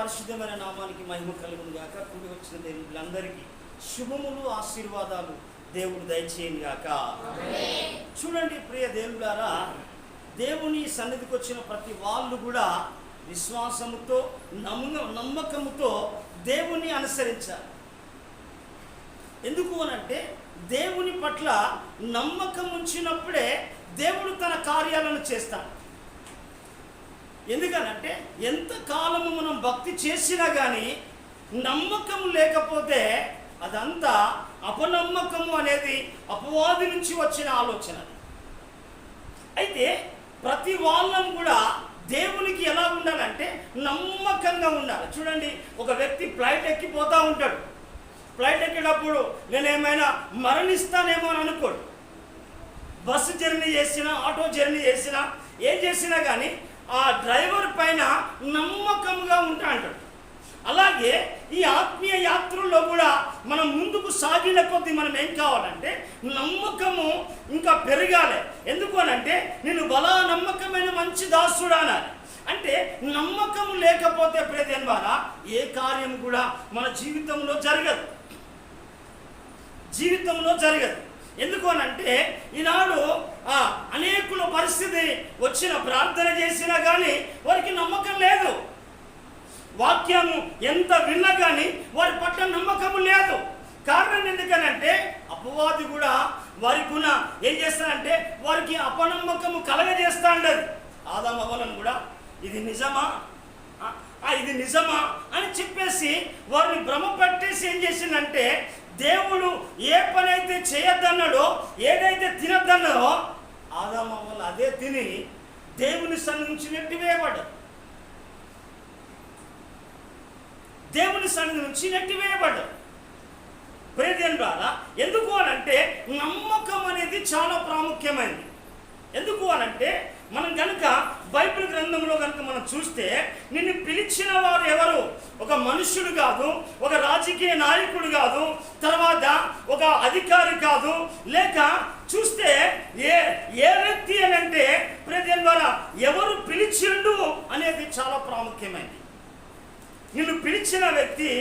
పరిశుద్ధమైన నామానికి మహిమ కలుగును గాక. కూడి వచ్చిన దేవుళ్ళందరికీ శుభములు ఆశీర్వాదాలు దేవుడు దయచేయను గాక. చూడండి ప్రియ దేవులారా, దేవుని సన్నిధికి వచ్చిన ప్రతి వాళ్ళు కూడా విశ్వాసముతో నమ్మకముతో దేవుని అనుసరించాలి. ఎందుకు అనంటే దేవుని పట్ల నమ్మకం ఉంచినప్పుడే దేవుడు తన కార్యాలను చేస్తాడు. ఎందుకనంటే ఎంతకాలము మనం భక్తి చేసినా కానీ నమ్మకం లేకపోతే అదంతా అపనమ్మకము అనేది అపవాది నుంచి వచ్చిన ఆలోచన. అయితే ప్రతి వాళ్ళం కూడా దేవునికి ఎలా ఉండాలంటే నమ్మకంగా ఉండాలి. చూడండి, ఒక వ్యక్తి ఫ్లైట్ ఎక్కిపోతూ ఉంటాడు. ఫ్లైట్ ఎక్కేటప్పుడు నేనేమైనా మరణిస్తానేమో అని అనుకోడు. బస్సు జర్నీ చేసినా, ఆటో జర్నీ చేసినా, ఏం చేసినా కానీ ఆ డ్రైవర్ పైన నమ్మకంగా ఉంటా అంటాడు. అలాగే ఈ ఆత్మీయ యాత్రల్లో కూడా మనం ముందుకు సాగిన కొద్దీ మనం ఏం కావాలంటే నమ్మకము ఇంకా పెరగాలి. ఎందుకు అనంటే నేను బలా నమ్మకమైన మంచి దాసుడు అనాలి. అంటే నమ్మకం లేకపోతే ప్రియదేని ద్వారా ఏ కార్యం కూడా మన జీవితంలో జరగదు. ఎందుకు అనంటే ఈనాడు అనేకుల పరిస్థితి వచ్చిన ప్రార్థన చేసినా కానీ వారికి నమ్మకం లేదు. వాక్యము ఎంత విన్నా కానీ వారి పట్ల నమ్మకము లేదు. కారణం ఎందుకనంటే అపవాది కూడా వారికి ఏం చేస్తానంటే వారికి అపనమ్మకము కలగజేస్తా ఉండదు. ఆదాము అవ్వలను కూడా ఇది నిజమా అని చెప్పేసి వారిని భ్రమ పట్టేసి ఏం చేసిందంటే దేవుడు ఏ పని అయితే చేయొద్దన్నాడో, ఏదైతే తినొద్దన్నాడో ఆదాము అవ్వలు అదే తిని దేవుని సన్నిధి నుంచి నెట్టివేయబడ్డారు. ప్రియదేవుని ద్వారా ఎందుకు అనంటే నమ్మకం అనేది చాలా ప్రాముఖ్యమైనది. ఎందుకు అనంటే మనం కనుక బైబిల్ గ్రంథంలో కనుక మనం చూస్తే నిన్ను పిలిచిన వారు ఎవరు? ఒక మనుష్యుడు కాదు, ఒక రాజకీయ నాయకుడు కాదు, తర్వాత ఒక అధికారి కాదు, లేక చూస్తే ఏ వ్యక్తి అని అంటే ప్రియదేవుని ద్వారా ఎవరు పిలిచిండు అనేది చాలా ప్రాముఖ్యమైనది. నిన్ను పిలిచిన వ్యక్తి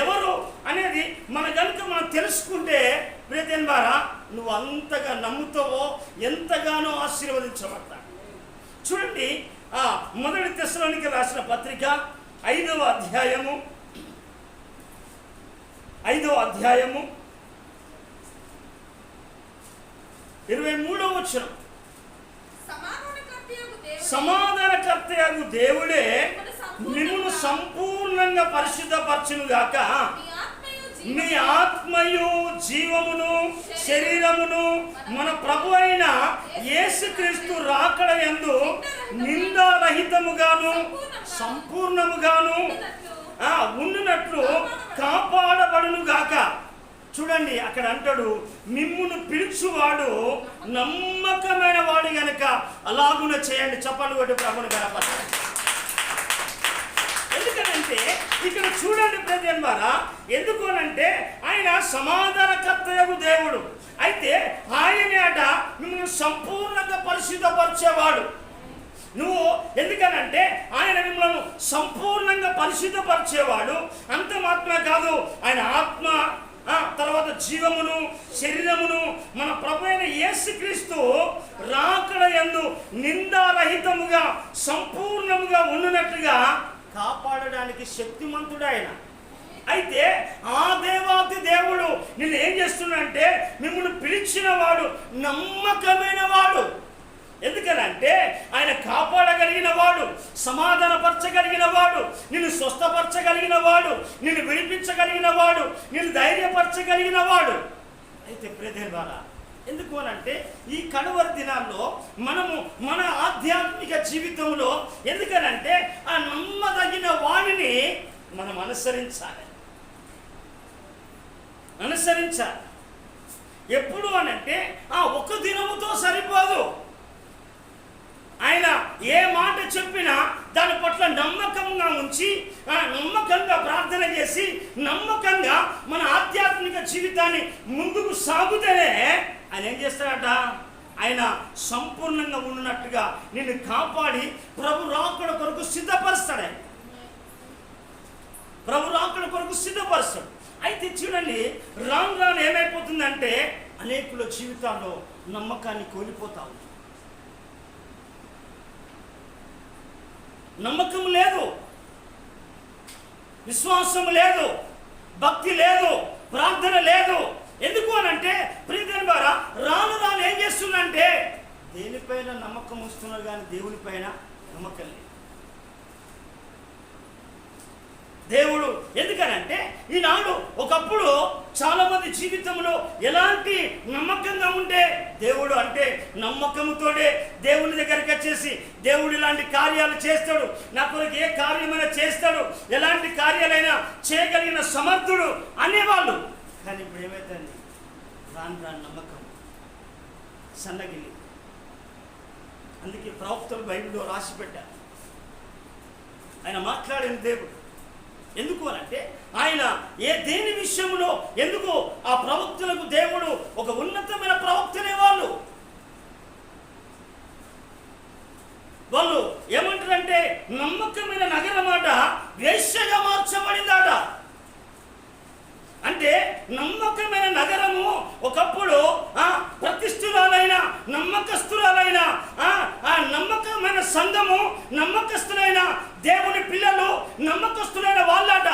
ఎవరు అనేది మనం తెలుసుకుంటే ప్రియదేవుని ద్వారా నువ్వు అంతగా నమ్ముతావో ఎంతగానో ఆశీర్వదించబడతా. చూడండి, మొదటి తెస్సలోనికీయులకు రాసిన పత్రిక 5వ అధ్యాయము 23వ వచనం. సమాధానకర్తయగు దేవుడే నిన్ను సంపూర్ణంగా పరిశుద్ధపరచును గాక. నీ ఆత్మయు జీవమును శరీరమును మన ప్రభు అయిన యేసుక్రీస్తు రాకడ యందు నిందారహితముగాను సంపూర్ణముగాను ఉండునట్లు కాపాడబడును గాక. చూడండి, అక్కడ అంటాడు మిమ్మును పిలుచువాడు నమ్మకమైన వాడు గనక అలాగున చేయండి. చప్పట్లు కొట్టి ప్రభుని గణపరచండి. ఎందుకనంటే ఇక్కడ చూడండి ప్రియదేవుని ద్వారా, ఎందుకు అనంటే ఆయన సమాధానకర్తయగు దేవుడు. అయితే ఆయన అట మిమ్మల్ని సంపూర్ణంగా పరిశుద్ధపరిచేవాడు. నువ్వు ఎందుకనంటే ఆయన మిమ్మల్ని సంపూర్ణంగా పరిశుద్ధపరిచేవాడు. అంత మాత్రమే కాదు, ఆయన ఆత్మ తర్వాత జీవమును శరీరమును మన ప్రభు అయిన యేసుక్రీస్తు రాకడ యందు నిందారహితముగా సంపూర్ణముగా ఉండునట్లుగా కాపాడడానికి శక్తిమంతుడు ఆయన. అయితే ఆ దేవాతి దేవుడు నిన్ను ఏం చేస్తున్నాడంటే మిమ్మల్ని పిలిచిన వాడు నమ్మకమైన వాడు. ఎందుకనంటే ఆయన కాపాడగలిగిన వాడు, సమాధానపరచగలిగిన వాడు, నిన్ను స్వస్థపరచగలిగిన వాడు, నిన్ను విడిపించగలిగిన వాడు, నిన్ను ధైర్యపరచగలిగిన వాడు. అయితే ప్రియదేవుని ద్వారా ఎందుకు అనంటే ఈ కడవరి దినాల్లో మనము మన ఆధ్యాత్మిక జీవితంలో ఎందుకనంటే ఆ నమ్మదగిన వాడిని మనం అనుసరించాలి. ఎప్పుడు అనంటే ఒక దినముతో సరిపోదు. ఆయన ఏ మాట చెప్పినా దాని పట్ల నమ్మకంగా ఉంచి నమ్మకంగా ప్రార్థన చేసి నమ్మకంగా మన ఆధ్యాత్మిక జీవితాన్ని ముందుకు సాగుతేనే ఆయన ఏం చేస్తాడట, ఆయన సంపూర్ణంగా ఉన్నట్టుగా నిన్ను కాపాడి ప్రభు రాకడ కొరకు సిద్ధపరుస్తాడు. ప్రభు రాకడ కొరకు సిద్ధపరుస్తాడు. అయితే చూడండి, రాను రాను ఏమైపోతుందంటే అనేకుల జీవితాల్లో నమ్మకాన్ని కోల్పోతా ఉంది. నమ్మకం లేదు, విశ్వాసం లేదు, భక్తి లేదు, ప్రార్థన లేదు. ఎందుకు అనంటే ప్రియమైన ద్వారా రాను రాను ఏం చేస్తుందంటే దేనిపైన నమ్మకం వస్తున్నారు కానీ దేవునిపైన నమ్మకం లేదు. దేవుడు ఎందుకనంటే ఈనాడు ఒకప్పుడు చాలా మంది జీవితంలో ఎలాంటి నమ్మకంగా ఉంటే దేవుడు అంటే నమ్మకంతోనే దేవుని దగ్గరికి వచ్చేసి దేవుడు ఇలాంటి కార్యాలు చేస్తాడు, నా కొరకు ఏ కార్యమైనా చేస్తాడు, ఎలాంటి కార్యాలైనా చేయగలిగిన సమర్థుడు అనేవాళ్ళు. కానీ ఇప్పుడు ఏమైందండి, రాను రాను నమ్మకం సన్నగిల్లి. అందుకే ప్రవక్తలు బైబిల్లో రాసి పెట్టారు. ఆయన మాట్లాడిన దేవుడు. ఎందుకు అనంటే ఆయన దేని విషయంలో ఎందుకు ఆ ప్రవక్తలకు దేవుడు ఒక ఉన్నతమైన ప్రవక్తనే వాళ్ళు ఏమంటారంటే నమ్మకమైన నగరమాట వేశ్యగా మార్చబడిందట. అంటే నమ్మకమైన నగరము ఒకప్పుడు ప్రతిష్ఠురాలైన నమ్మకస్తురాలైన ఆ నమ్మకమైన సంఘము, నమ్మకస్తులైన దేవుని పిల్లలు, నమ్మకస్తులైన వాళ్ళట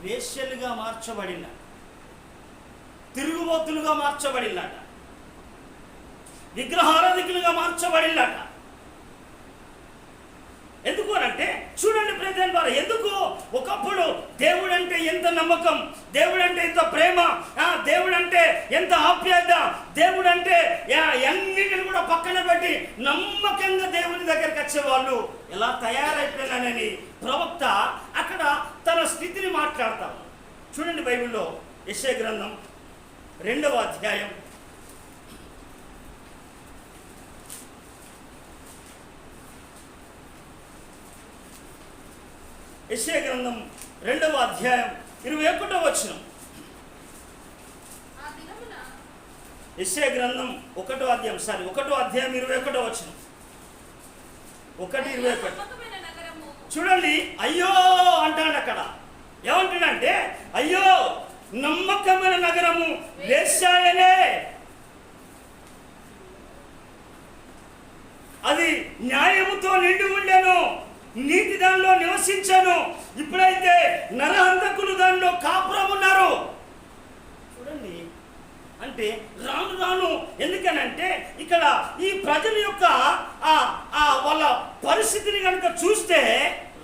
వేశ్యలుగా మార్చబడిన, తిరుగుబోతులుగా మార్చబడినట, విగ్రహారాధికులుగా మార్చబడినట. ఎందుకు అంటే చూడండి ప్రియమైన వారు, ఎందుకు ఒకప్పుడు దేవుడు అంటే ఎంత నమ్మకం, దేవుడు అంటే ఎంత ప్రేమ, దేవుడు అంటే ఎంత ఆప్యాయత, దేవుడు అంటే అన్నిటిని కూడా పక్కన పెట్టి నమ్మకంగా దేవుని దగ్గరికి వచ్చేవాళ్ళు ఎలా తయారైపోయినానని ప్రవక్త అక్కడ తన స్థితిని మాట్లాడతాం. చూడండి బైబిల్లో యెషయా గ్రంథం 2వ అధ్యాయం 21వ వచనం. యెషయా గ్రంథం 1వ అధ్యాయం 21వ వచనం. 1:21. చూడండి, అయ్యో అంటాడు అక్కడ. ఏమంటాడంటే అయ్యో నమ్మకమైన నగరము వేశ్యాయనే, అది న్యాయముతో నిండి ఉండెను, నీతి దానిలో నివసించాను, ఇప్పుడైతే నరహంతకులు దానిలో కాపురం ఉన్నారు. చూడండి, అంటే రాను రాను ఎందుకనంటే ఇక్కడ ఈ ప్రజల యొక్క వాళ్ళ పరిస్థితిని కనుక చూస్తే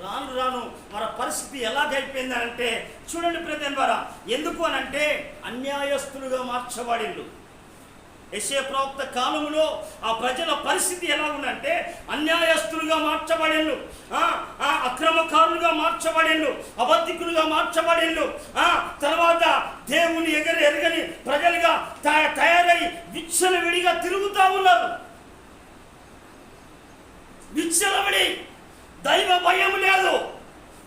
రాను రాను మన పరిస్థితి ఎలాగైపోయిందంటే చూడండి ప్రియమైన వారా, ఎందుకు అనంటే అన్యాయస్తులుగా మార్చబడిండు. యెషయా ప్రవక్త కాలంలో ఆ ప్రజల పరిస్థితి ఎలా ఉందంటే అన్యాయస్తులుగా మార్చబడిండు, అక్రమకారులుగా మార్చబడిండు, అబద్ధికులుగా మార్చబడిండు. తర్వాత దేవుని ఎరగని ప్రజలుగా తయారై విచ్చలవిడిగా తిరుగుతూ ఉన్నారు. విచ్చలవిడి, దైవ భయం లేదు.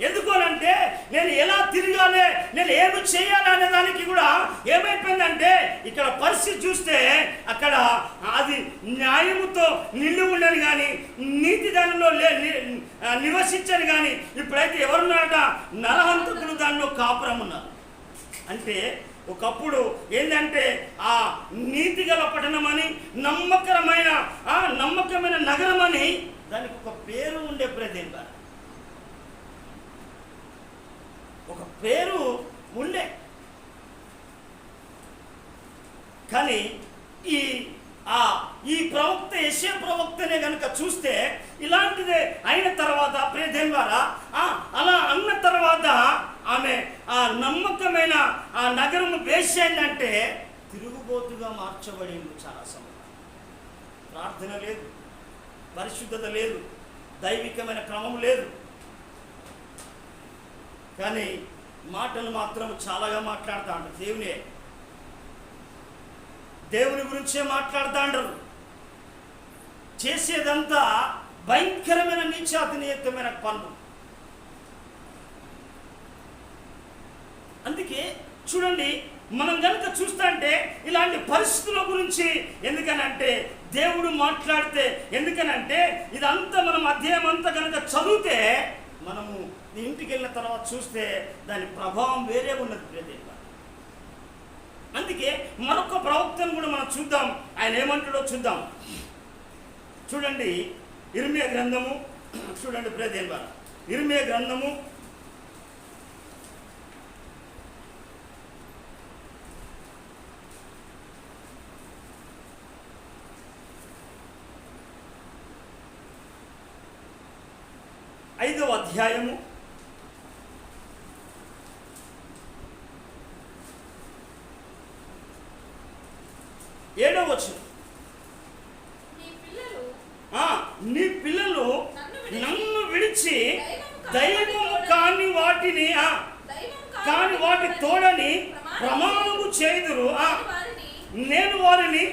ఎందుకు అనంటే నేను ఎలా తిరగాలి, నేను ఏమి చేయాలి అనే దానికి కూడా ఏమైపోయిందంటే ఇక్కడ పరిస్థితి చూస్తే అక్కడ అది న్యాయముతో నిండి ఉండని కానీ నీతి దానిలో నివసించని కానీ ఇప్పుడైతే ఎవరున్నారట నరహంతకులు దానిలో కాపురం ఉన్నారు. అంటే ఒకప్పుడు ఏంటంటే ఆ నీతి గల పట్టణం అని, నమ్మకమైన నగరం అని దానికి ఒక పేరు ఉండే ప్రదేశం, ఒక పేరు ఉండే. కానీ ఈ ప్రవక్త యెషయా ప్రవక్తనే కనుక చూస్తే ఇలాంటిదే అయిన తర్వాత ప్రియదేవి ద్వారా అలా అన్న తర్వాత ఆమె ఆ నమ్మకమైన ఆ నగరము వేసేందంటే తిరుగుబోతుగా మార్చబడింది. చాలా సమయం ప్రార్థన లేదు, పరిశుద్ధత లేదు, దైవికమైన క్రమం లేదు. కానీ మాటలు మాత్రం చాలాగా మాట్లాడుతూ ఉంటారు. దేవుని గురించే మాట్లాడుతూ చేసేదంతా భయంకరమైన నీచాతినీయమైన పనులు. అందుకే చూడండి, మనం కనుక చూస్తుంటే ఇలాంటి పరిస్థితుల గురించి ఎందుకనంటే దేవుడు మాట్లాడితే, ఎందుకనంటే ఇదంతా మనం అధ్యాయం అంతా కనుక చదివితే మనము ఇంటికి వెళ్ళిన తర్వాత చూస్తే దాని ప్రభావం వేరే ఉన్నది ప్రియదేవ. అందుకే మరొక ప్రవక్తను కూడా మనం చూద్దాం, ఆయన ఏమంటాడో చూద్దాం. చూడండి ఇర్మియా గ్రంథము, చూడండి ప్రియదేవ, ఇర్మియా గ్రంథము 5వ అధ్యాయము 7వ వచనం. నీ పిల్లలు నన్ను విడిచి దైవము కాని వాటిని కాని వాటి తోడని ప్రమాణము చేయుదురు, నేను వారిని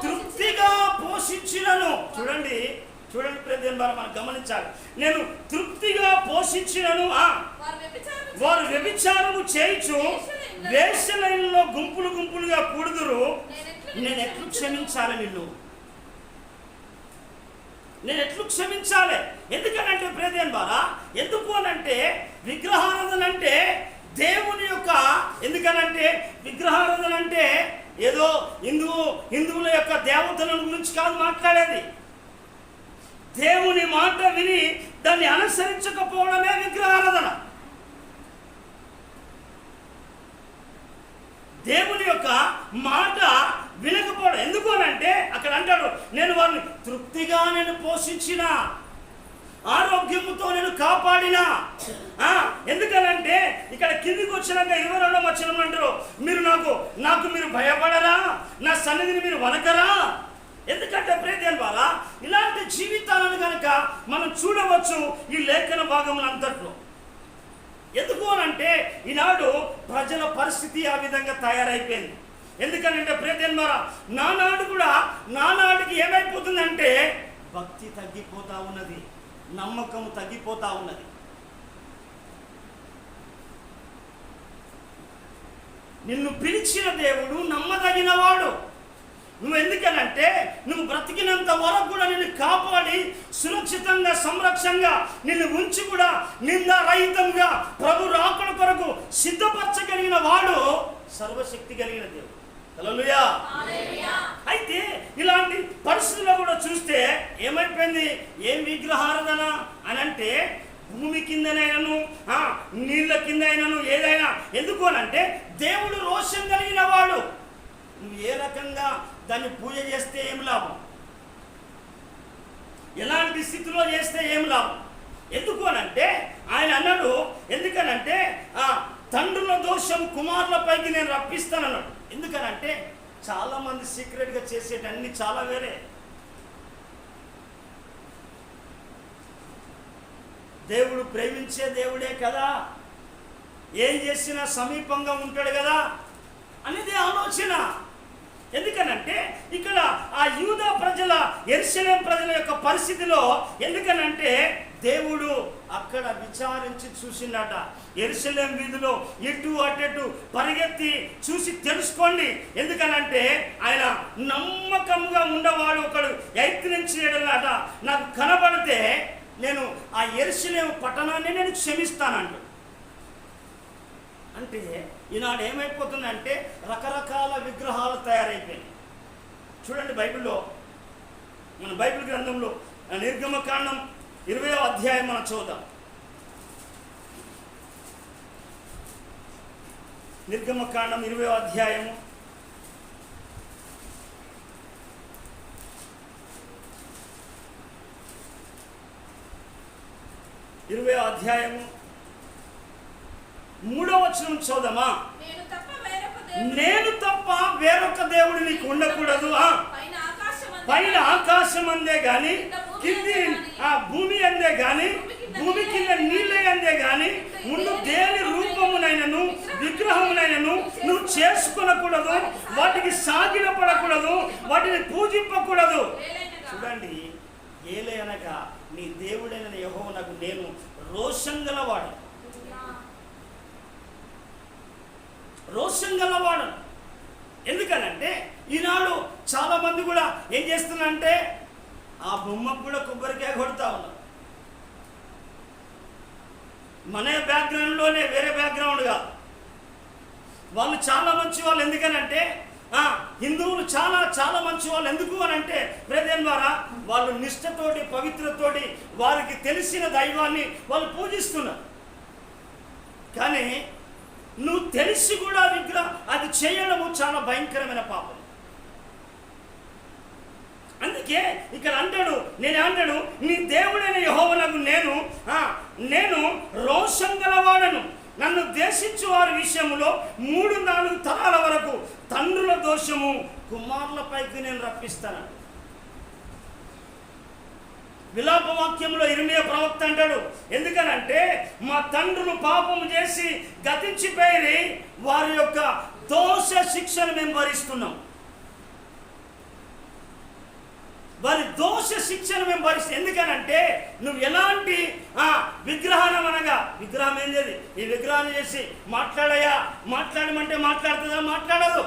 తృప్తిగా పోషించినను. చూడండి చూడండి ప్రజలు మనం గమనించాలి. నేను తృప్తిగా పోషించినను, వారు వ్యభిచారము చేయుచు వేశ్యలైనలో గుంపులు గుంపులుగా కూడుదురు, నేను ఎట్లు క్షమించాలి నిన్ను? నేను ఎట్లు క్షమించాలి? ఎందుకనంటే ప్రియదేవన్ బారా, ఎందుకు అనంటే విగ్రహారాధన అంటే దేవుని యొక్క, ఎందుకనంటే విగ్రహారాధన అంటే ఏదో హిందువుల యొక్క దేవతల గురించి కాదు మాట్లాడేది. దేవుని మాట విని దాన్ని అనుసరించకపోవడమే విగ్రహారాధన. దేవుని యొక్క మాట వినకపోవడం. ఎందుకు అనంటే అక్కడ అంటాడు, నేను వారిని తృప్తిగా నేను పోషించిన, ఆరోగ్యముతో నేను కాపాడినా. ఎందుకనంటే ఇక్కడ కిందికి వచ్చినాక 22వ వచనం అంటారు, మీరు నాకు మీరు భయపడరా, నా సన్నిధిని మీరు వనకరా. ఎందుకంటే ప్రియదేవన్ బారా, ఇలాంటి జీవితాలను కనుక మనం చూడవచ్చు ఈ లేఖన భాగములు అంతట్లో. ఎందుకు అనంటే ఈనాడు ప్రజల పరిస్థితి ఆ విధంగా తయారైపోయింది. ఎందుకనంటే ప్రియదేవన్ బారా, నానాటికి ఏమైపోతుందంటే భక్తి తగ్గిపోతా ఉన్నది, నమ్మకం తగ్గిపోతా ఉన్నది. నిన్ను పిలిచిన దేవుడు నమ్మదగినవాడు. నువ్వు ఎందుకనంటే నువ్వు బ్రతికినంత వరకు కూడా నిన్ను కాపాడి సురక్షితంగా సంరక్షంగా నిన్ను ఉంచి కూడా నిందారహితంగా ప్రభు రాకడ కొరకు సిద్ధపరచగలిగిన వాడు సర్వశక్తి కలిగిన దేవుడు. హల్లెలూయా. అయితే ఇలాంటి పరిస్థితుల్లో కూడా చూస్తే ఏమైపోయింది? ఏం విగ్రహారాధన అని అంటే భూమి కిందనైనాను నీళ్ళ కింద అయినాను ఏదైనా. ఎందుకు అనంటే దేవుడు రోషం కలిగిన వాడు. నువ్వు ఏ రకంగా దాన్ని పూజ చేస్తే ఏం లాభం? ఎలాంటి స్థితిలో చేస్తే ఏం లాభం? ఎందుకు అనంటే ఆయన అన్నాడు, ఎందుకనంటే తండ్రుల దోషం కుమారులపైకి నేను రప్పిస్తానన్నాడు. ఎందుకనంటే చాలామంది సీక్రెట్గా చేసేటన్ని చాలా వేరే. దేవుడు ప్రేమించే దేవుడే కదా, ఏం చేసినా సమీపంగా ఉంటాడు కదా అనేది ఆలోచన. ఎందుకనంటే ఇక్కడ ఆ యూదా ప్రజల, యెరూషలేము ప్రజల యొక్క పరిస్థితిలో, ఎందుకనంటే దేవుడు అక్కడ విచారించి చూసిందట. యెరూషలేము వీధిలో ఇటు అటు పరిగెత్తి చూసి తెలుసుకోండి. ఎందుకనంటే ఆయన నమ్మకంగా ఉండేవాడు ఒకడు 8 నుంచి 7 నాకు కనబడితే నేను ఆ యెరూషలేము పట్టణాన్ని నేను క్షమిస్తానంట. అంటే ఈనాడు ఏమైపోతుందంటే రకరకాల విగ్రహాలు తయారైపోయాయి. చూడండి బైబిల్లో, మన బైబిల్ గ్రంథంలో నిర్గమకాండం 20వ అధ్యాయం మనం చూద్దాం. నిర్గమకాండం 20వ అధ్యాయము 20వ అధ్యాయము 3వ వచనం చూద్దామా? నేను తప్ప వేరొక దేవుడు నీకు ఉండకూడదు. పైన ఆకాశం అందే గాని, కింది భూమి అందే గాని, భూమి కింద నీళ్ళే అందే గాని ముందు దేని రూపమునైనను విగ్రహమునైనను నువ్వు చేసుకొనకూడదు, వాటికి సాగిలపడకూడదు, వాటిని పూజింపకూడదు. చూడండి, ఏలే అనగా నీ దేవుడైన యెహోవాకు నేను రోషం గలవాడు, రోషం గలవాడు. ఎందుకనంటే ఈనాడు చాలా మంది కూడా ఏం చేస్తున్నారంటే ఆ బొమ్మకు కూడా కొబ్బరికాయ కొడతా ఉన్నారు. మన బ్యాక్గ్రౌండ్లోనే వేరే బ్యాక్గ్రౌండ్గా వాళ్ళు చాలా మంచి వాళ్ళు. ఎందుకనంటే హిందువులు చాలా చాలా మంచి వాళ్ళు. ఎందుకు అని అంటే బ్రదర్ ద్వారా వాళ్ళు నిష్ఠతోటి పవిత్రతోటి వారికి తెలిసిన దైవాన్ని వాళ్ళు పూజిస్తున్నారు. కానీ నువ్వు తెలిసి కూడా అది చేయడము చాలా భయంకరమైన పాపం. అందుకే ఇక్కడ అంటాడు, నీ దేవుడైన యెహోవానగు నేను రోషం గలవాడను, నన్ను ద్వేషించు వారి విషయంలో 3-4 తరాల వరకు తండ్రుల దోషము కుమారులపైకి నేను రప్పిస్తాను. విలాపవాక్యంలో ఇర్మియా ప్రవక్త అంటాడు, ఎందుకనంటే మా తండ్రులు పాపము చేసి గతించిపోయి వారి యొక్క దోష శిక్షను మేము భరిస్తున్నాం. వారి దోష శిక్షను మేము భరిస్తాం. ఎందుకనంటే నువ్వు ఎలాంటి విగ్రహం ఏం చేది, ఈ విగ్రహాన్ని చేసి మాట్లాడమంటే మాట్లాడుతుందా? మాట్లాడదు.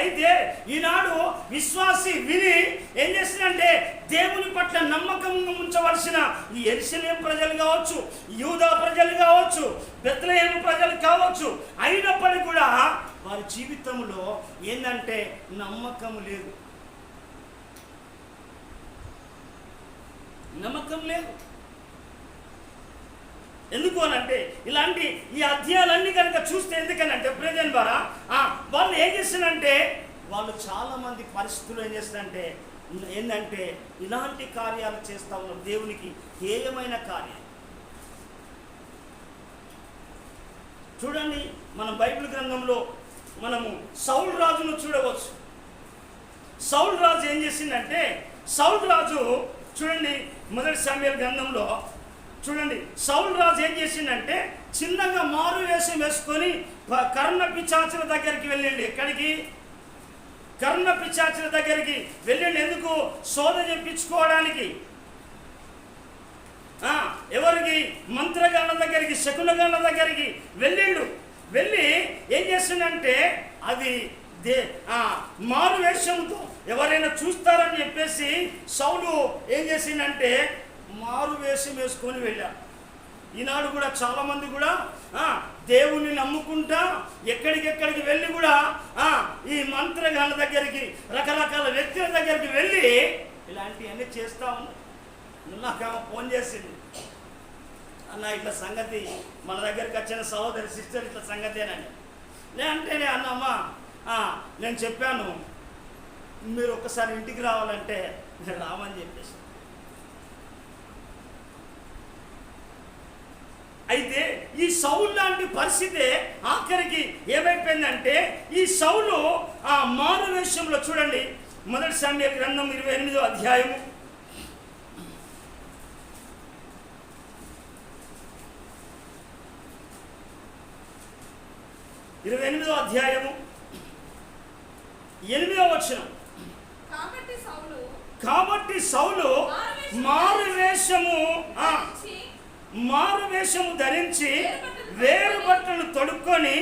అయితే ఈనాడు విశ్వాసి విని ఏం చేస్తుందంటే దేవుని పట్ల నమ్మకంగా ఉంచవలసిన ఈ యెరూషలేము ప్రజలు కావచ్చు, యూదా ప్రజలు కావచ్చు, బెత్లెహేము ప్రజలు కావచ్చు, అయినప్పటికీ కూడా వారి జీవితంలో ఏంటంటే నమ్మకం లేదు. ఎందుకు అనంటే ఇలాంటి ఈ అధ్యాయాలన్నీ కనుక చూస్తే, ఎందుకనంటే ప్రజల ద్వారా వాళ్ళు ఏం చేస్తారంటే వాళ్ళు చాలా మంది పరిస్థితులు ఏం చేస్తారంటే ఏంటంటే ఇలాంటి కార్యాలు చేస్తా ఉన్నారు, దేవునికి హేయమైన కార్యాలు. చూడండి, మనం బైబిల్ గ్రంథంలో మనము సౌలు రాజును చూడవచ్చు. సౌలు రాజు ఏం చేసిందంటే, సౌలు రాజు చూడండి, 1 సమూయేలు గ్రంథంలో చూడండి, సౌలు రాజు ఏం చేసిందంటే చిన్నగా మారు వేషం వేసుకొని కర్ణ పిశాచుల దగ్గరికి వెళ్ళండి. ఎక్కడికి? కర్ణ పిశాచుల దగ్గరికి వెళ్ళండి. ఎందుకు? శోధ చెప్పించుకోవడానికి. ఎవరికి? మంత్రగాళ్ళ దగ్గరికి, శకునగాళ్ళ దగ్గరికి వెళ్ళి ఏం చేసిందంటే అది మారు వేషంతో ఎవరైనా చూస్తారని చెప్పేసి సౌలు ఏం చేసిందంటే మారు వేషం వేసుకొని వెళ్ళాడు. ఈనాడు కూడా చాలా మంది కూడా దేవుణ్ణి నమ్ముకుంటా ఎక్కడికెక్కడికి వెళ్ళి కూడా ఈ మంత్రగాళ్ళ దగ్గరికి, రకరకాల వ్యక్తుల దగ్గరికి వెళ్ళి ఇలాంటివన్నీ చేస్తూ ఉన్నారు. నాకేమో ఫోన్ చేసింది, అన్న ఇట్లా సంగతి, మన దగ్గరికి వచ్చిన సహోదరి సిస్టర్ ఇట్లా సంగతేనని. నేనంటేనే అన్నమ్మా నేను చెప్పాను మీరు ఒక్కసారి ఇంటికి రావాలంటే నేను రామని చెప్పేసి. అయితే ఈ సౌలు లాంటి పరిస్థితి ఆఖరికి ఏమైపోయిందంటే ఈ సౌలు మారు వేషంలో చూడండి, 1 సమూయేలు గ్రంథం 28వ అధ్యాయము 28వ అధ్యాయము 8వ వచనం. కాబట్టి సౌలు మారు వేషము ధరించి వేరు బట్టలు తొడుక్కొని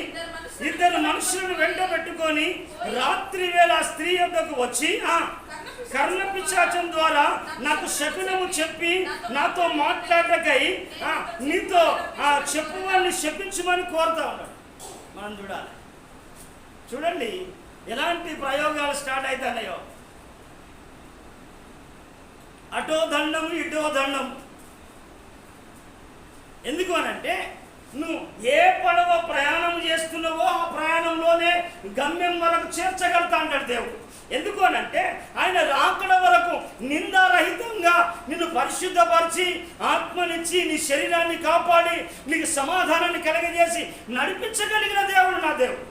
2 మనుషులను వెంట పెట్టుకొని రాత్రి వేళ స్త్రీ యొద్దకు వచ్చి కర్ణ పిశాచం ద్వారా నాకు శకునము చెప్పి నాతో మాట్లాడకై నీతో చెప్పు వాళ్ళని శపించమని కోరుతా ఉన్నాడు. మనం చూడండి ఎలాంటి ప్రయోగాలు స్టార్ట్ అవుతున్నాయో. అటో దండం ఇటో దండం. ఎందుకు అనంటే నువ్వు ఏ పడవ ప్రయాణం చేస్తున్నావో ఆ ప్రయాణంలోనే గమ్యం వరకు చేర్చగలుగుతా అంటాడు దేవుడు. ఎందుకు అనంటే ఆయన రాకడ వరకు నిందారహితంగా నిన్ను పరిశుద్ధపరిచి ఆత్మనిచ్చి నీ శరీరాన్ని కాపాడి నీకు సమాధానాన్ని కలగజేసి నడిపించగలిగిన దేవుడు నా దేవుడు.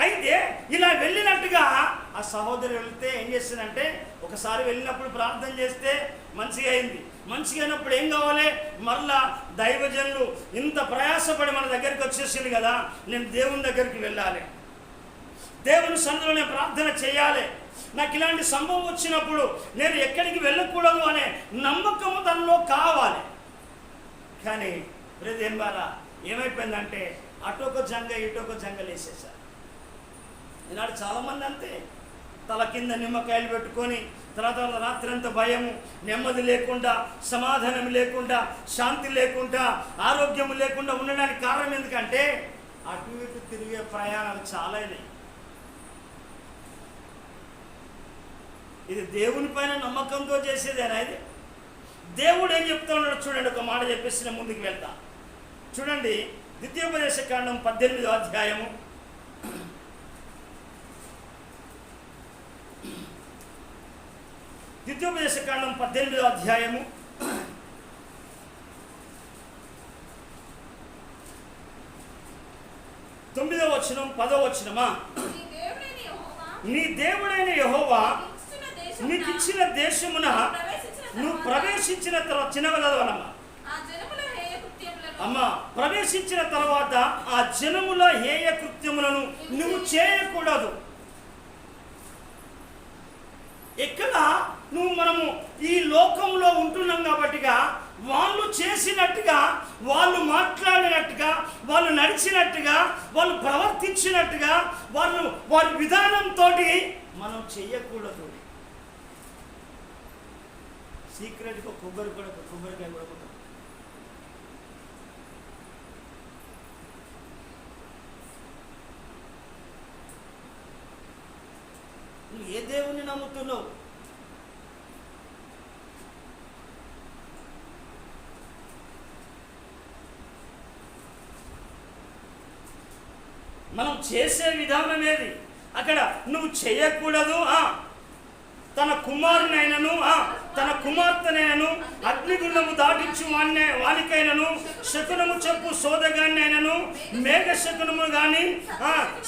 అయితే ఇలా వెళ్ళినట్టుగా ఆ సహోదరు వెళ్తే ఏం చేస్తుందంటే ఒకసారి వెళ్ళినప్పుడు ప్రార్థన చేస్తే మంచిగా అయింది. మంచిగా అయినప్పుడు ఏం కావాలి? మరలా దైవజనులు ఇంత ప్రయాసపడి మన దగ్గరికి వచ్చేసింది కదా, నేను దేవుని దగ్గరికి వెళ్ళాలి, దేవుని సన్నిధిలో నేను ప్రార్థన చేయాలి, నాకు ఇలాంటి సంభవం వచ్చినప్పుడు నేను ఎక్కడికి వెళ్ళకూడదు అనే నమ్మకము తనలో కావాలి. కానీ బ్రదర్ బారా ఏమైపోయిందంటే అటొక జంగ ఇటొక జంగలు వేసేసారు. ఈనాడు చాలామంది అంతే. తల కింద నిమ్మకాయలు పెట్టుకొని తర్వాత రాత్రి అంతా భయము, నెమ్మది లేకుండా, సమాధానం లేకుండా, శాంతి లేకుండా, ఆరోగ్యం లేకుండా ఉండడానికి కారణం ఎందుకంటే అటు ఇటు తిరిగే ప్రయాణాలు చాలా అయినాయి. ఇది దేవుని పైన నమ్మకంతో చేసేదేనా? ఇది దేవుడు ఏం చెప్తా ఉన్నాడు చూడండి. ఒక మాట చెప్పేసి నేను ముందుకు వెళ్తా. చూడండి, ద్వితీయోపదేశకాండం 18వ అధ్యాయము 18వ అధ్యాయము 9వ వచనం 10వ వచనమా? నీ దేవుడైన యెహోవా నీకు ఇచ్చిన దేశమున నువ్వు ప్రవేశించిన తర్వాత చిన్నవలదవనమ్మా అమ్మా, ప్రవేశించిన తర్వాత ఆ జనముల హేయ కృత్యములను నువ్వు చేయకూడదు. ఎక్కడ మనము ఈ లోకంలో ఉంటున్నాం కాబట్టిగా వాళ్ళు చేసినట్టుగా, వాళ్ళు మాట్లాడినట్టుగా, వాళ్ళు నడిచినట్టుగా, వాళ్ళు ప్రవర్తించినట్టుగా, వారి విధానంతో మనం చెయ్యకూడదు. సీక్రెట్గా కొబ్బరికాయ కూడా నువ్వు ఏ దేవుని నమ్ముతున్నావు? మనం చేసే విధానం ఏది? అక్కడ నువ్వు చేయకూడదు. తన కుమారునైనను తన కుమార్తెనైనను అగ్నిగుండము దాటించు వానికైనను శకునము చెప్పు సోదగాన్నైనను మేఘ శకునము గాని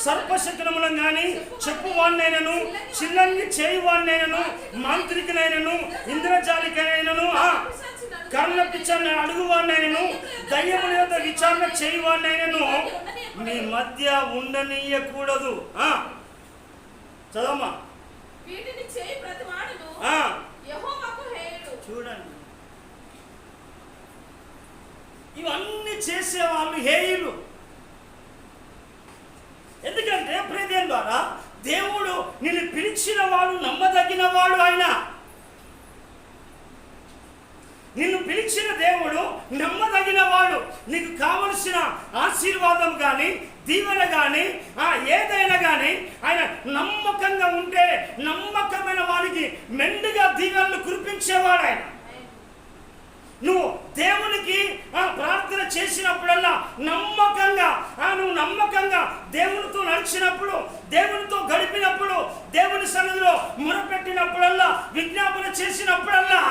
సర్పశకునములను గాని చెప్పు వాడినైనను చిన్నంగి చేయి వాడినైనను మాంత్రికునైనను ఇంద్రజాలికైనను కర్ణ పిచ్చాన్ని అడుగువాడినైనను దయ్యముల యొక్క విచారణ చేయవాడినైనను మీ మధ్య ఉండనీయకూడదు. చదవమ్మా. చూడండి, ఇవన్నీ చేసేవాళ్ళు హేయులు. ఎందుకంటే ప్రియదేవుని ద్వారా దేవుడు నిన్ను పిలిచిన వాడు నమ్మదగిన వాడు. ఆయన నిన్ను పిలిచిన దేవుడు నమ్మదగిన వాడు. నీకు కావలసిన ఆశీర్వాదం కానీ, దీవెన కానీ, ఏదైనా కానీ ఆయన నమ్మకంగా ఉంటే నమ్మకమైన వారికి మెండుగా దీవెనలు కురిపించేవాడు ఆయన. నువ్వు దేవునికి ప్రార్థన చేసినప్పుడల్లా నువ్వు నమ్మకంగా దేవునితో నడిచినప్పుడు, దేవునితో గడిపినప్పుడు, దేవుని సన్నిధిలో మొరపెట్టినప్పుడల్లా, విజ్ఞాపన చేసినప్పుడల్లా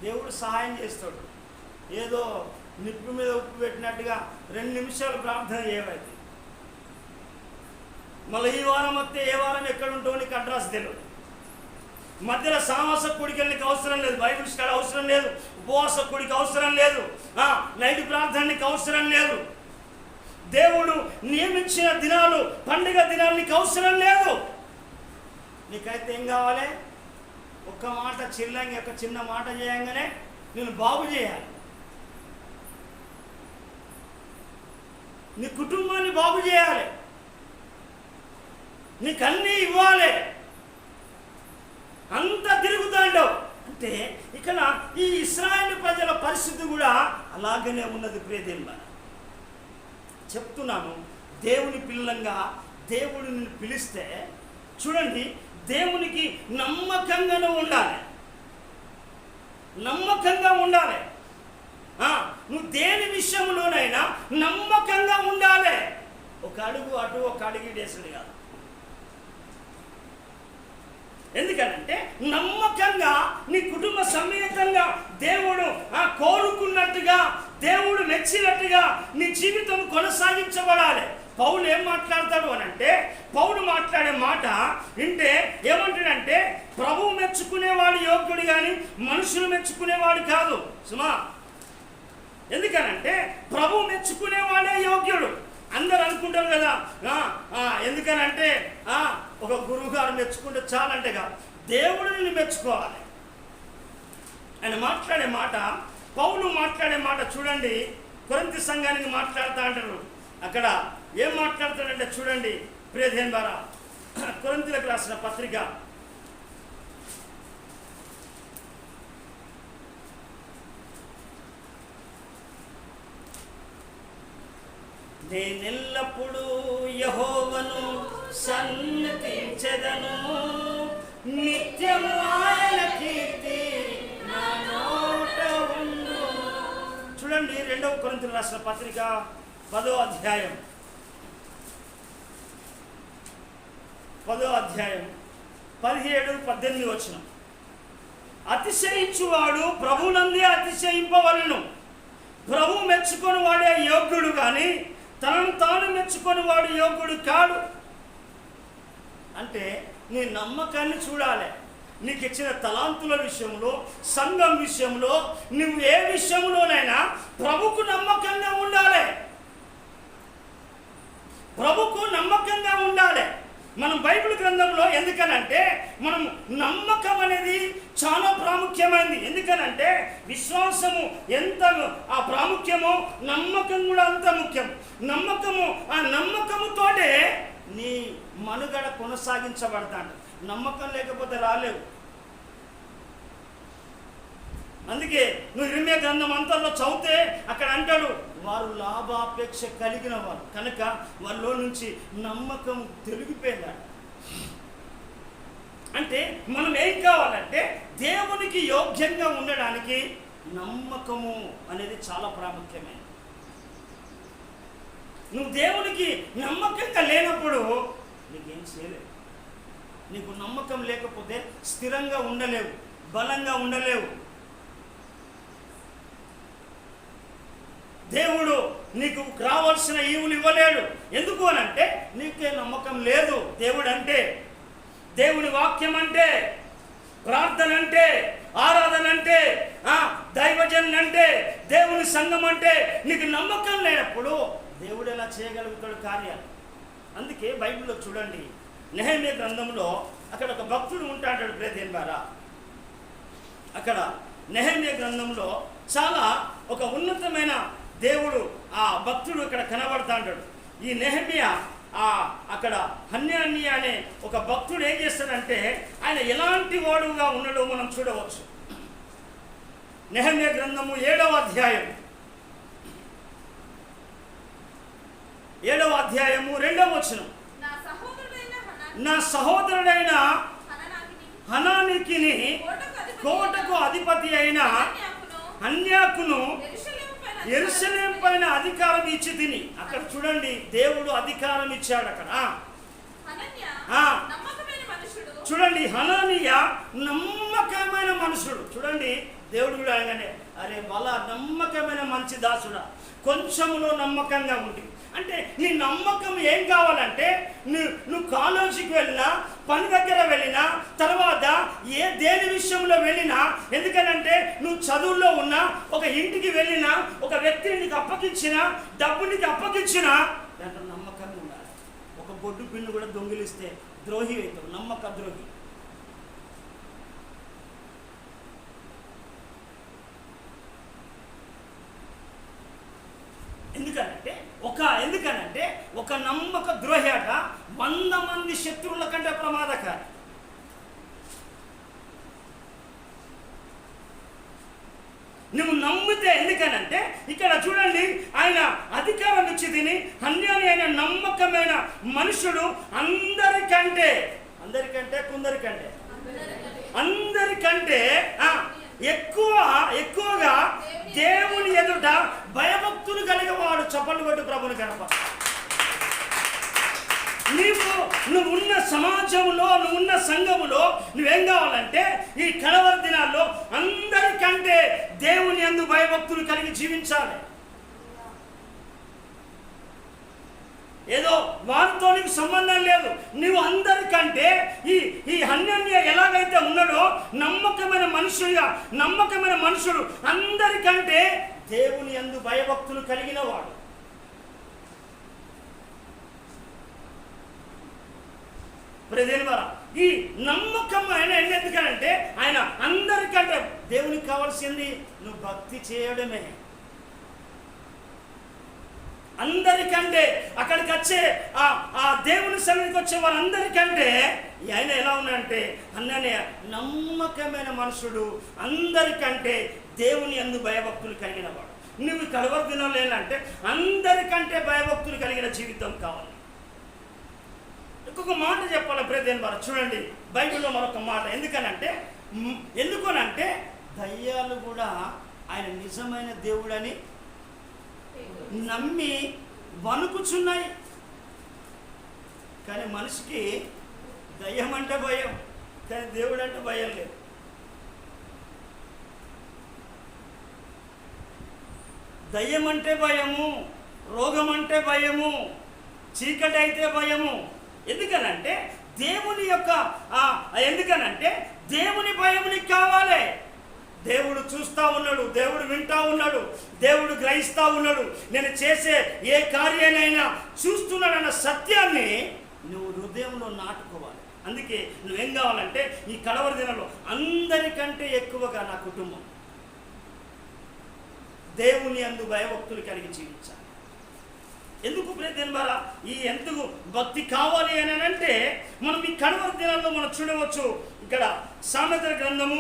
దేవుడు సహాయం చేస్తాడు. ఏదో నిప్పు మీద ఉప్పు పెట్టినట్టుగా 2 నిమిషాలు ప్రార్థన చేయవైతే మళ్ళీ ఈ వారం వస్తే ఏ వారం ఎక్కడ ఉంటావు నీకు అడ్రస్ తెలియదు. మధ్యలో సామాస కూడికి అవసరం లేదు, బైబిల్ స్టడీ అవసరం లేదు, ఉపవాస కూడికి అవసరం లేదు, నైట్ ప్రార్థనకి అవసరం లేదు. దేవుడు నియమించిన దినాలు, పండుగ దినాలు నీకు అవసరం లేదు. నీకైతే ఏం కావాలి? ఒక్క మాట చిల్లంగి, ఒక చిన్న మాట చేయంగానే నేను బాగు చేయాలి. నీ కుటుంబాన్ని బాగు చేయాలి, నీకు అన్నీ ఇవ్వాలి. అంత తిరుగుతాండో అంటే ఇక్కడ ఈ ఇశ్రాయేలు ప్రజల పరిస్థితి కూడా అలాగనే ఉన్నది. ప్రియదేవుడా చెప్తున్నాను, దేవుని పిల్లంగా దేవుడు నిన్ను పిలిస్తే చూడండి, దేవునికి నమ్మకంగానే ఉండాలి, నమ్మకంగా ఉండాలి. నువ్వు దేని విషయంలోనైనా నమ్మకంగా ఉండాలి. ఒక అడుగు అటు, ఒక అడుగు వేసుడు కాదు. ఎందుకంటే నమ్మకంగా నీ కుటుంబ సమేతంగా దేవుడు కోరుకున్నట్టుగా, దేవుడు మెచ్చినట్టుగా నీ జీవితం కొనసాగించబడాలి. పౌలు ఏం మాట్లాడతాడు అని అంటే, పౌలు మాట్లాడే మాట వింటే ఏమంటాడంటే, ప్రభువు మెచ్చుకునేవాడు యోగ్యుడు కానీ మనుషులు మెచ్చుకునేవాడు కాదు సుమా. ఎందుకనంటే ప్రభువు మెచ్చుకునేవాడే యోగ్యుడు. అందరు అనుకుంటారు కదా, ఎందుకనంటే ఒక గురువు గారు మెచ్చుకుంటే చాలంటే కాదు, దేవుడు నిన్ను మెచ్చుకోవాలి. ఆయన మాట్లాడే మాట, పౌలు మాట్లాడే మాట చూడండి. కొరింథీ సంఘానికి మాట్లాడుతూ అంటారు. అక్కడ ఏం మాట్లాడతాడంటే చూడండి, ప్రియదేవుని ద్వారా కొరింథీలకు రాసిన పత్రిక నేనెల్లప్పుడూ యెహోవాను సన్నిధించెదను, నిత్యము ఆయన కీర్తి నా నోట ఉండు. చూడండి 2 కొరింథీయులకు రాసిన పత్రిక 10వ అధ్యాయం 17-18 వచనం. అతిశయించువాడు ప్రభువునందే అతిశయింపవలెను. ప్రభు మెచ్చుకొని వాడే యోగ్యుడు కానీ తనను తాను మెచ్చుకొని వాడు యోగ్యుడు కాడు. అంటే నీ నమ్మకాన్ని చూడాలి. నీకు ఇచ్చిన తలాంతుల విషయంలో, సంఘం విషయంలో, నువ్వు ఏ విషయంలోనైనా ప్రభుకు నమ్మకంగా ఉండాలి. ప్రభుకు నమ్మకంగా ఉండాలి. మనం బైబిల్ గ్రంథంలో ఎందుకనంటే మనం నమ్మకం అనేది చాలా ప్రాముఖ్యమైనది. ఎందుకనంటే విశ్వాసము ఎంత ప్రాముఖ్యమో నమ్మకం కూడా అంత ముఖ్యం. ఆ నమ్మకముతోటే నీ మనుగడ కొనసాగించబడతాడు. నమ్మకం లేకపోతే రాలేవు. అందుకే నువ్వు ఇర్మియా గ్రంథం అంతలో చదివితే అక్కడ అంటాడు, వారు లాభాపేక్ష కలిగిన వారు కనుక వాళ్ళలో నుంచి నమ్మకం తొలగిపోయిందట. అంటే మనం ఏం కావాలంటే దేవునికి యోగ్యంగా ఉండడానికి నమ్మకము అనేది చాలా ప్రాముఖ్యమైనది. నువ్వు దేవునికి నమ్మకంగా లేనప్పుడు నీకేం చేయలేవు. నీకు నమ్మకం లేకపోతే స్థిరంగా ఉండలేవు, బలంగా ఉండలేవు. దేవుడు నీకు రావాల్సిన ఈవులు ఇవ్వలేడు. ఎందుకు అనంటే నీకే నమ్మకం లేదు. దేవుడు అంటే, దేవుని వాక్యం అంటే, ప్రార్థన అంటే, ఆరాధన అంటే, దైవజన్ అంటే, దేవుని సంఘం అంటే నీకు నమ్మకం లేనప్పుడు దేవుడు ఎలా చేయగలుగుతాడు కార్యాలు? అందుకే బైబిల్లో చూడండి, నెహెమ్యా గ్రంథంలో అక్కడ ఒక భక్తుడు ఉంటాడు. ప్రేదేన్బారా అక్కడ నెహెమ్యా గ్రంథంలో చాలా ఒక ఉన్నతమైన దేవుడు ఆ భక్తుడు ఇక్కడ కనబడతాడు. ఈ నెహెమ్యా అక్కడ హన్యాన్య అనే ఒక భక్తుడు ఏం చేస్తాడంటే ఆయన ఎలాంటి వాడుగా ఉన్నాడో మనం చూడవచ్చు. నెహెమ్యా గ్రంథము 7వ అధ్యాయము 2వ వచనం. నా సహోదరుడైన హనానీకిని కోటకు అధిపతి అయిన హన్యాకును యెరూషలేము పైన అధికారం ఇచ్చి తిని. అక్కడ చూడండి, దేవుడు అధికారం ఇచ్చాడు అక్కడ. చూడండి, హనానియా నమ్మకమైన మనుషుడు. చూడండి, దేవుడు కూడా అనగానే అరే వాళ్ళ నమ్మకమైన మంచి దాసుడా, కొంచెంలో నమ్మకంగా ఉంది. అంటే నీ నమ్మకం ఏం కావాలంటే నువ్వు కాలేజీకి వెళ్ళినా, పని దగ్గర వెళ్ళినా, తర్వాత దేని విషయంలో వెళ్ళినా, ఎందుకనంటే నువ్వు చదువుల్లో ఉన్నా, ఒక ఇంటికి వెళ్ళినా, ఒక వ్యక్తిని నీకు అప్పగించినా, డబ్బు నీకు అప్పగించినా దాంట్లో నమ్మకంగా ఉండాలి. ఒక బొడ్డు పిన్ను కూడా దొంగిలిస్తే ద్రోహి అవుతావు, నమ్మక ద్రోహి. ఎందుకనంటే ఒక నమ్మక ద్రోహి అట 100 మంది శత్రువుల కంటే ప్రమాదకారి. నువ్వు నమ్మితే, ఎందుకనంటే ఇక్కడ చూడండి, ఆయన అధికారం ఇచ్చి తిని హన్యాని అయిన నమ్మకమైన మనుషుడు అందరికంటే ఎక్కువగా దేవుని ఎదుట భయభక్తులు కలిగేవాడు. చప్పట్లు కొట్టు ప్రభుని కనప. నువ్వున్న సమాజంలో, నువ్వున్న సంఘములో నువ్వేం కావాలంటే ఈ కలవరి దినాల్లో అందరికంటే దేవుని యందు భయభక్తులు కలిగి జీవించాలి. ఏదో వారితో నీకు సంబంధం లేదు. నువ్వు అందరికంటే ఈ హన్యాన్య ఎలాగైతే ఉన్నాడో నమ్మకమైన మనుషుడు అందరికంటే దేవుని యందు భయభక్తులు కలిగిన వాడు. ప్రజల ఈ నమ్మకం ఆయన ఎందుకనంటే ఆయన అందరికంటే దేవునికి కావాల్సింది నువ్వు భక్తి చేయడమే. అందరికంటే అక్కడికి వచ్చే ఆ దేవుని సన్నిధికి వచ్చే వాళ్ళందరికంటే ఆయన ఎలా ఉన్నాడంటే అన్ననే నమ్మకమైన మనుషుడు, అందరికంటే దేవుని యందు భయభక్తులు కలిగిన వాడు. నువ్వు కడవరి దినాలు ఏంటంటే అందరికంటే భయభక్తులు కలిగిన జీవితం కావాలి. ఇంకొక మాట చెప్పాలి ప్రియదేని వారు, చూడండి బైబిల్లో మరొక మాట. ఎందుకనంటే దయ్యాలు కూడా ఆయన నిజమైన దేవుడని నమ్మి వణుకుచున్నాయి. కానీ మనిషికి దయ్యం అంటే భయం, కానీ దేవుడు అంటే భయం లేదు. దయ్యం అంటే భయము, రోగం అంటే భయము, చీకటి అయితే భయము. ఎందుకనంటే దేవుని భయం నీకు కావాలి. దేవుడు చూస్తూ ఉన్నాడు, దేవుడు వింటూ ఉన్నాడు, దేవుడు గ్రహిస్తూ ఉన్నాడు. నేను చేసే ఏ కార్యానైనా చూస్తున్నాడన్న సత్యాన్ని నువ్వు హృదయంలో నాటుకోవాలి. అందుకే నువ్వేం కావాలంటే ఈ కడవరి దినంలో అందరికంటే ఎక్కువగా నా కుటుంబం దేవుని యందు భయభక్తులు కలిగి జీవించాలి. ఎందుకు ప్రియదేని వారా ఈ ఎందుకు భక్తి కావాలి అని అంటే మనం ఈ కడవరి దినాల్లో మనం చూడవచ్చు. ఇక్కడ సామెతల గ్రంథము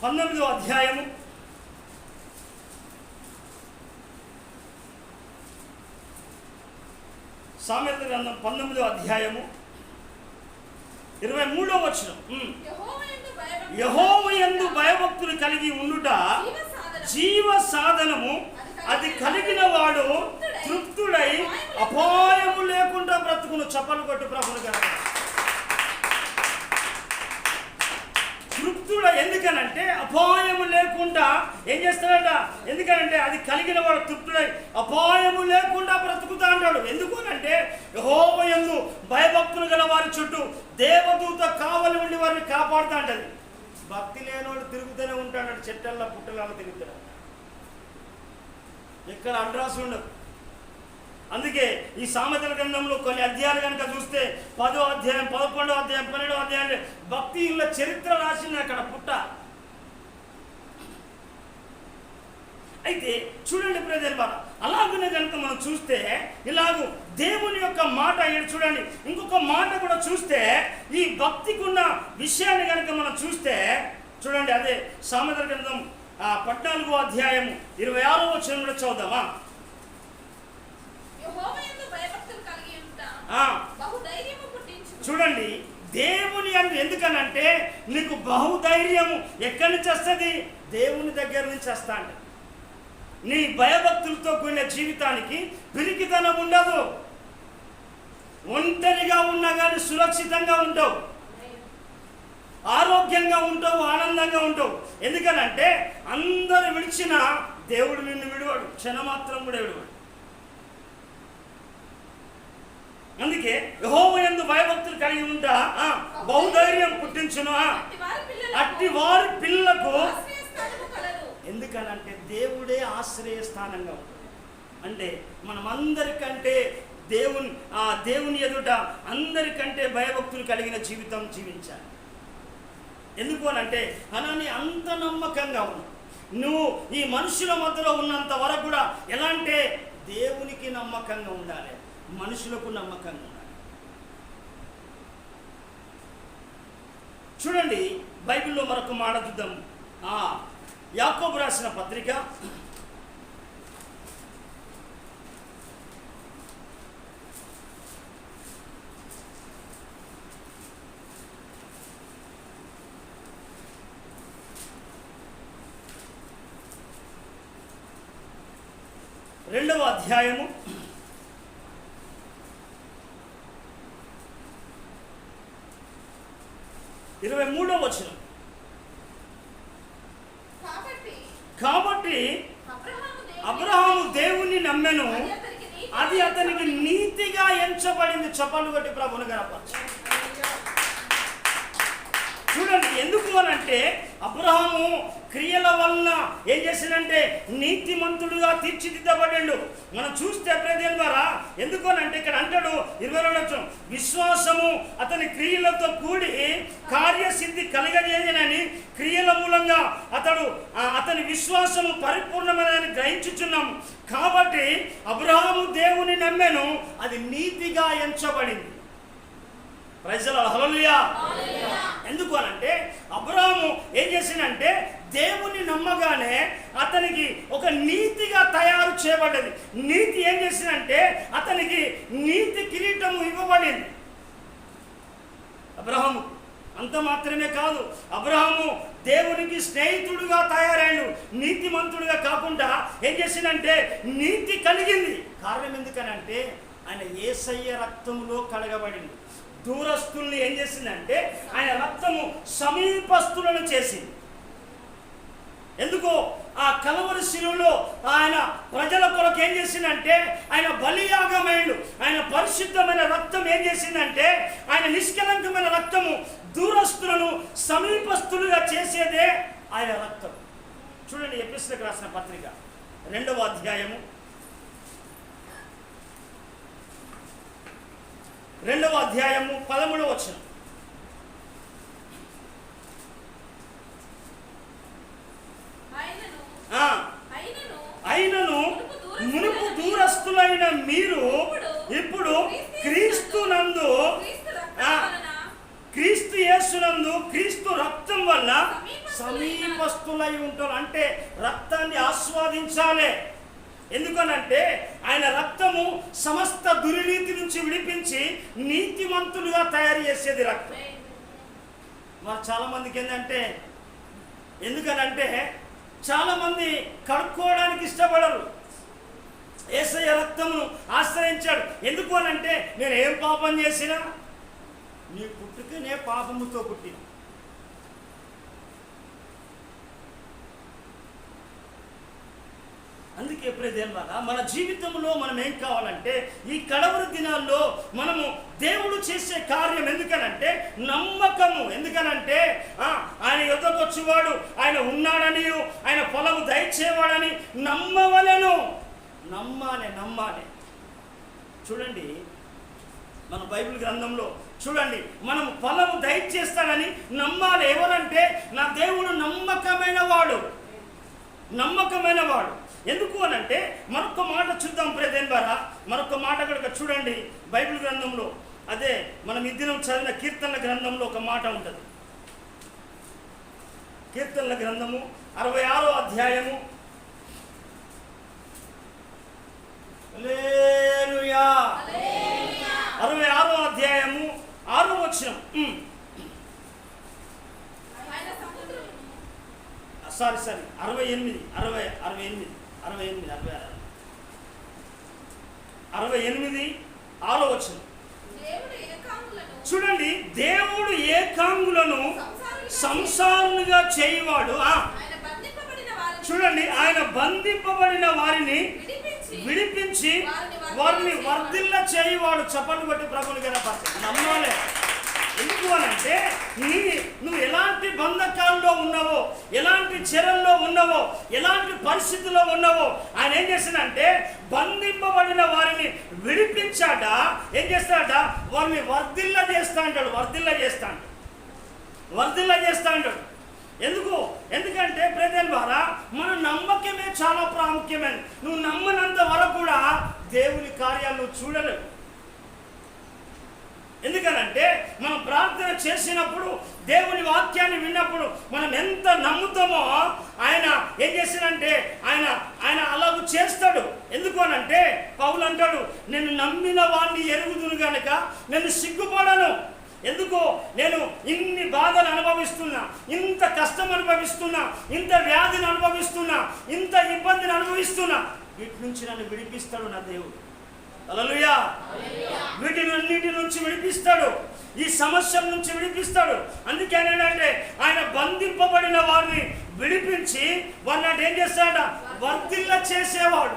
19వ అధ్యాయము 19వ అధ్యాయము 23వ వచనం. యెహోవాయందు భయభక్తులు కలిగి ఉండుట జీవ సాధనము, అది కలిగిన వాడు తృప్తుడై అపాయము లేకుండా బ్రతుకును. చప్పలు కొట్టు ప్రభువుగా. తృప్తుడ ఎందుకనంటే అపాయము లేకుండా ఏం చేస్తాడట? ఎందుకనంటే అది కలిగిన వాడు తృప్తుడై అపాయము లేకుండా బ్రతుకుతా అంటాడు. ఎందుకనంటే యెహోవాయందు భయభక్తులు గల వారి చుట్టూ దేవదూత కావలి ఉండి వారిని కాపాడుతా అంటది. భక్తి లేనివాడు తిరుగుతూనే ఉంటాడు, చెట్టల్లో పుట్టలలో తిరుగుతాడు, ఎక్కడ అడ్రస్ ఉండదు. అందుకే ఈ సామెతల గ్రంథంలో కొన్ని అధ్యాయాలు కనుక చూస్తే 10వ అధ్యాయం, 11వ అధ్యాయం, 12వ అధ్యాయం భక్తిల చరిత్ర రాసింది అక్కడ పుట్ట. అయితే చూడండి ప్రియదేని వారా, అలాగనే కనుక మనం చూస్తే ఇలాగూ దేవుని యొక్క మాట చూడండి. ఇంకొక మాట కూడా చూస్తే ఈ భక్తికి ఉన్న విషయాన్ని కనుక మనం చూస్తే చూడండి, అదే సామెతల గ్రంథం 14వ అధ్యాయం 26వ వచనం కూడా చదువుదామా. చూడండి, దేవుని అంటే ఎందుకనంటే నీకు బహుధైర్యము ఎక్కడి నుంచి వస్తుంది? దేవుని దగ్గర నుంచి వస్తా అంటే. నీ భయభక్తులతో కూడిన జీవితానికి పిరికితనం ఉండదు. ఒంటరిగా ఉన్నా కానీ సురక్షితంగా ఉంటావు, ఆరోగ్యంగా ఉంటావు, ఆనందంగా ఉంటావు. ఎందుకనంటే అందరు విడిచిన దేవుడు నిన్ను విడివాడు, క్షణమాత్రం కూడా విడివాడు. అందుకే యెహోవాయందు భయభక్తులు కలిగి ఉంటా బహుధైర్యం పుట్టించును, అట్టి వారి పిల్లకు. ఎందుకనంటే దేవుడే ఆశ్రయస్థానంగా ఉంటుంది. అంటే మనం అందరికంటే దేవుని ఎదుట అందరికంటే భయభక్తులు కలిగిన జీవితం జీవించాలి. ఎందుకు అనంటే అలానే అంత నమ్మకంగా ఉన్నావు నువ్వు. ఈ మనుషుల మధ్యలో ఉన్నంత వరకు కూడా ఎలా అంటే దేవునికి నమ్మకంగా ఉండాలి, మనుషులకు నమ్మకంగా ఉండాలి. చూడండి బైబిల్లో మరొక మాట చూద్దాం. యాకోబు రాసిన పత్రిక 2వ అధ్యాయము 23వ వచనం. కాబట్టి అబ్రహాము దేవుణ్ణి నమ్మెను, అది అతనికి నీతిగా ఎంచబడింది. చప్పలు కొట్టి ప్రభువును గణపరచు. చూడండి, ఎందుకు అనంటే అబ్రహాము క్రియల వలన ఏం చేసిందంటే నీతిమంతుడుగా తీర్చిదిద్దబడిండు. మనం చూస్తే ప్రజల ద్వారా ఎందుకు అనంటే ఇక్కడ అంటాడు 22 విశ్వాసము అతని క్రియలతో కూడి కార్యసిద్ధి కలగజేయనని క్రియల మూలంగా అతని విశ్వాసము పరిపూర్ణమైనదని గ్రహించుచున్నాము. కాబట్టి అబ్రహాము దేవుని నమ్మెను, అది నీతిగా ఎంచబడింది. ప్రైజ్ ది లార్డ్, హల్లెలూయా. ఎందుకు అనంటే అబ్రహాము ఏం చేసిందంటే దేవుని నమ్మగానే అతనికి ఒక నీతిగా తయారు చేయబడ్డది. నీతి ఏం చేసిందంటే అతనికి నీతి కిరీటము ఇవ్వబడింది అబ్రహాము. అంత మాత్రమే కాదు, అబ్రహాము దేవునికి స్నేహితుడుగా తయారైండు. నీతిమంతుడిగా కాకుండా ఏం చేసిందంటే నీతి కలిగింది. కారణం ఎందుకనంటే ఆయన యేసయ్య రక్తంలో కడగబడింది. దూరస్తుల్ని ఏం చేసిందంటే ఆయన రక్తము సమీపస్తులను చేసింది. ఎందుకో ఆ కలవరి శిలువలో ఆయన ప్రజల కొరకు ఏం చేసిందంటే ఆయన బలియాగమైండు. ఆయన పరిశుద్ధమైన రక్తం ఏం చేసిందంటే ఆయన నిష్కలంకమైన రక్తము దూరస్తులను సమీపస్తులుగా చేసేదే ఆయన రక్తం. చూడండి, ఎఫెసీయులకు రాసిన పత్రిక 2వ అధ్యాయము 13వ వచనం. అయినను మునుపు దూరస్తులైన మీరు ఇప్పుడు క్రీస్తు యేసునందు క్రీస్తు రక్తం వల్ల సమీపస్తులై ఉంటారు. అంటే రక్తాన్ని ఆస్వాదించాలి. ఎందుకనంటే ఆయన రక్తము సమస్త దుర్నీతి నుంచి విడిపించి నీతిమంతులుగా తయారు చేసేది రక్తం. మరి చాలా మందికి ఏంటంటే ఎందుకనంటే చాలా మంది కడుక్కోవడానికి ఇష్టపడరు. యేసయ్య రక్తమును ఆశ్రయించాడు. ఎందుకు అనంటే నేను ఏం పాపం చేసినా నీ పుట్టుకనే పాపముతో పుట్టిన. అందుకే ప్రియదేవరా మన జీవితంలో మనం ఏం కావాలంటే ఈ కడవరి దినాల్లో మనము దేవుడు చేసే కార్యం ఎందుకనంటే నమ్మకము. ఎందుకనంటే ఆయన యొద్దకు వచ్చేవాడు ఆయన ఉన్నాడని, ఆయన ఫలము దయచేవాడని నమ్మవలెను. నమ్మాలి. చూడండి, మన బైబిల్ గ్రంథంలో చూడండి, మనం ఫలము దయచేస్తాడని నమ్మాలి. ఎవరంటే నా దేవుడు నమ్మకమైన వాడు. ఎందుకు అనంటే మరొక మాట చూద్దాం ప్రియదేన్ ద్వారా. మరొక మాట కనుక చూడండి బైబిల్ గ్రంథంలో, అదే మనం ఈ దినం చదివిన కీర్తనల గ్రంథంలో ఒక మాట ఉంటుంది. కీర్తనల గ్రంథము 66వ అధ్యాయము. హల్లెలూయా. 66వ అధ్యాయము 6వ వచనం. సారీ 68 6వ వచనం. చూడండి, దేవుడు ఏకాంగులను సంసారులుగా చేయవాడు. చూడండి, ఆయన బంధింపబడిన వారిని విడిపించి వారిని వర్ధిల్ల చేయవాడు. చప్పట్లు కొట్టి ప్రభుని గణపతి నమ్మాలి. ఎందుకు అనంటే నువ్వు ఎలాంటి బంధకాల్లో ఉన్నావో, ఎలాంటి చెరల్లో ఉన్నావో, ఎలాంటి పరిస్థితుల్లో ఉన్నావో ఆయన ఏం చేస్తాడంటే బంధింపబడిన వారిని విడిపించాట. ఏం చేస్తాడట? వారిని వర్ధిల్ల చేస్తాడు. ఎందుకంటే ప్రజల ద్వారా మన నమ్మకమే చాలా ప్రాముఖ్యమైనది. నువ్వు నమ్మనంత వరకు కూడా దేవుని కార్యాలు చూడలేవు. ఎందుకనంటే మనం ప్రార్థన చేసినప్పుడు, దేవుని వాక్యాన్ని విన్నప్పుడు మనం ఎంత నమ్ముతామో ఆయన ఏం చేస్తాడంటే ఆయన అలాగూ చేస్తాడు. ఎందుకు అనంటే పౌలు అంటాడు, నేను నమ్మిన వాడిని ఎరుగుదును గనక నేను సిగ్గుపడను. ఎందుకు? నేను ఇన్ని బాధలు అనుభవిస్తున్నా, ఇంత కష్టం అనుభవిస్తున్నా, ఇంత వ్యాధిని అనుభవిస్తున్నా, ఇంత ఇబ్బందిని అనుభవిస్తున్నా, వీటి నుంచి నన్ను విడిపిస్తాడు నా దేవుడు. హల్లెలూయా. వీటినన్నిటి నుంచి విడిపిస్తాడు, ఈ సమస్యల నుంచి విడిపిస్తాడు. అందుకే ఏంటంటే ఆయన బంధింపబడిన వారిని విడిపించి వారిని ఏం చేస్తాడ? వర్ధిల్ల చేసేవాడు.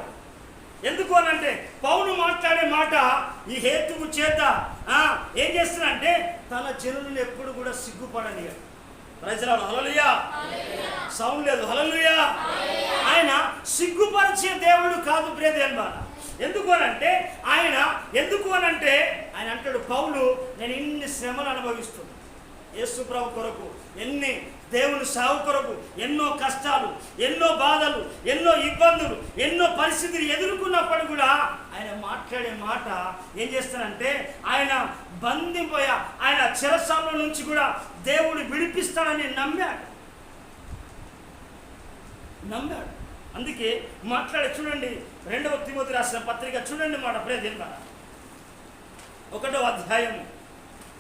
ఎందుకు అనంటే పౌలు మాట్లాడే మాట ఈ హేతువు చేత ఏం చేస్తాడంటే తన జనులను ఎప్పుడు కూడా సిగ్గుపడనియాడు. ప్రజలాడు హల్లెలూయా. సౌండ్ లేదు. హల్లెలూయా. ఆయన సిగ్గుపరిచే దేవుడు కాదు ప్రియదేవరా. ఎందుకు అనంటే ఆయన అంటాడు, పౌలు నేను ఇన్ని శ్రమలు అనుభవిస్తున్నాను యేసు ప్రభు కొరకు, ఎన్ని దేవుని సాగు కొరకు ఎన్నో కష్టాలు, ఎన్నో బాధలు, ఎన్నో ఇబ్బందులు, ఎన్నో పరిస్థితులు ఎదుర్కొన్నప్పుడు కూడా ఆయన మాట్లాడే మాట ఏం చేస్తానంటే ఆయన ఆయన చెరసాల నుంచి కూడా దేవుడు విడిపిస్తాడని నమ్మాడు. అందుకే మాట్లాడే చూడండి 2వ తిమోతి రాసిన పత్రిక చూడండి మాట ప్రియదేవరా, 1వ అధ్యాయము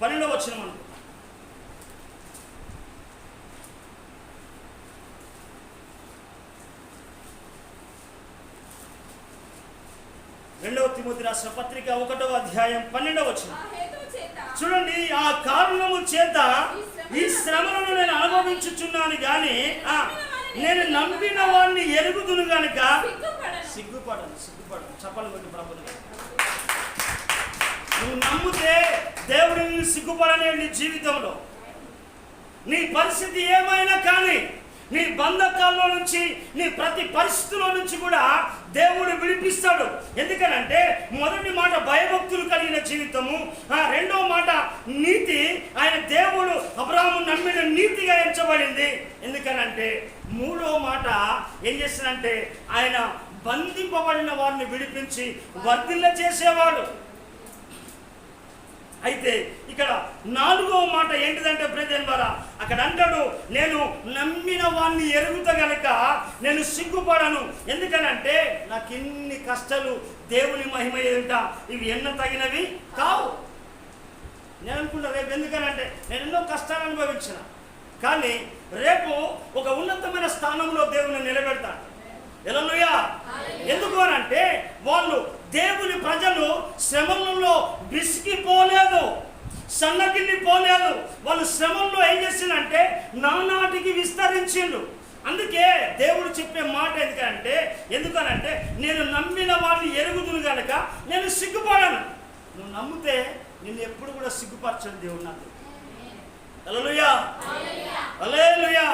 12వ వచనం అంటూ, రెండవ తిమోతి రాసిన పత్రిక 1వ అధ్యాయం 12వ వచనం చూడండి. ఆ కారణము చేత ఈ శ్రమలను నేను అనుభవించుచున్నాను గాని నేను నమ్మిన వాడిని ఎరుగుదును గనుక సిగ్గుపడను. చెప్పలు కొట్టి ప్రభుని, నువ్వు నమ్మితే దేవుడు నిన్ను సిగ్గుపడనే. నీ జీవితంలో నీ పరిస్థితి ఏమైనా కానీ, నీ బంధకాల్లో నుంచి, నీ ప్రతి పరిస్థితుల్లో నుంచి కూడా దేవుడు విడిపిస్తాడు. ఎందుకనంటే మొదటి మాట భయభక్తులు కలిగిన జీవితము, రెండవ మాట నీతి. ఆయన దేవుడు అబ్రహాము నమ్మిన నీతిగా ఎంచబడింది. ఎందుకనంటే మూడవ మాట ఏం చేస్తానంటే ఆయన బంధింపబడిన వారిని విడిపించి వర్ధిల్ల చేసేవాడు. అయితే ఇక్కడ 4వ మాట ఏంటిదంటే ప్రియదేవరా, అక్కడ అంటాడు నేను నమ్మిన వాడిని ఎరుగుతా గనక నేను సిగ్గుపడను. ఎందుకనంటే నాకు ఇన్ని కష్టాలు దేవుని మహిమ ఎదుట ఇవి ఎన్న తగినవి కావు. నేను అనుకుంటా రేపు ఎందుకనంటే నేను ఎన్నో కష్టాలు అనుభవించిన, కానీ రేపు ఒక ఉన్నతమైన స్థానంలో దేవుని నిలబెడతాను. హల్లెలూయా. ఎందుకు అనంటే వాళ్ళు దేవుని ప్రజలు శ్రమలలో విసిగిపోలేదు, సన్నగిల్లిపోలేదు. వాళ్ళు శ్రమల్లో ఏం చేసిందంటే నానాటికి విస్తరించిండు. అందుకే దేవుడు చెప్పే మాట ఎందుకనంటే నేను నమ్మిన వాడిని ఎరుగుదును కనుక నేను సిగ్గుపడను. నువ్వు నమ్మితే నిన్ను ఎప్పుడు కూడా సిగ్గుపరచడు దేవుడు నాకు. హల్లెలూయా. హల్లెలూయా.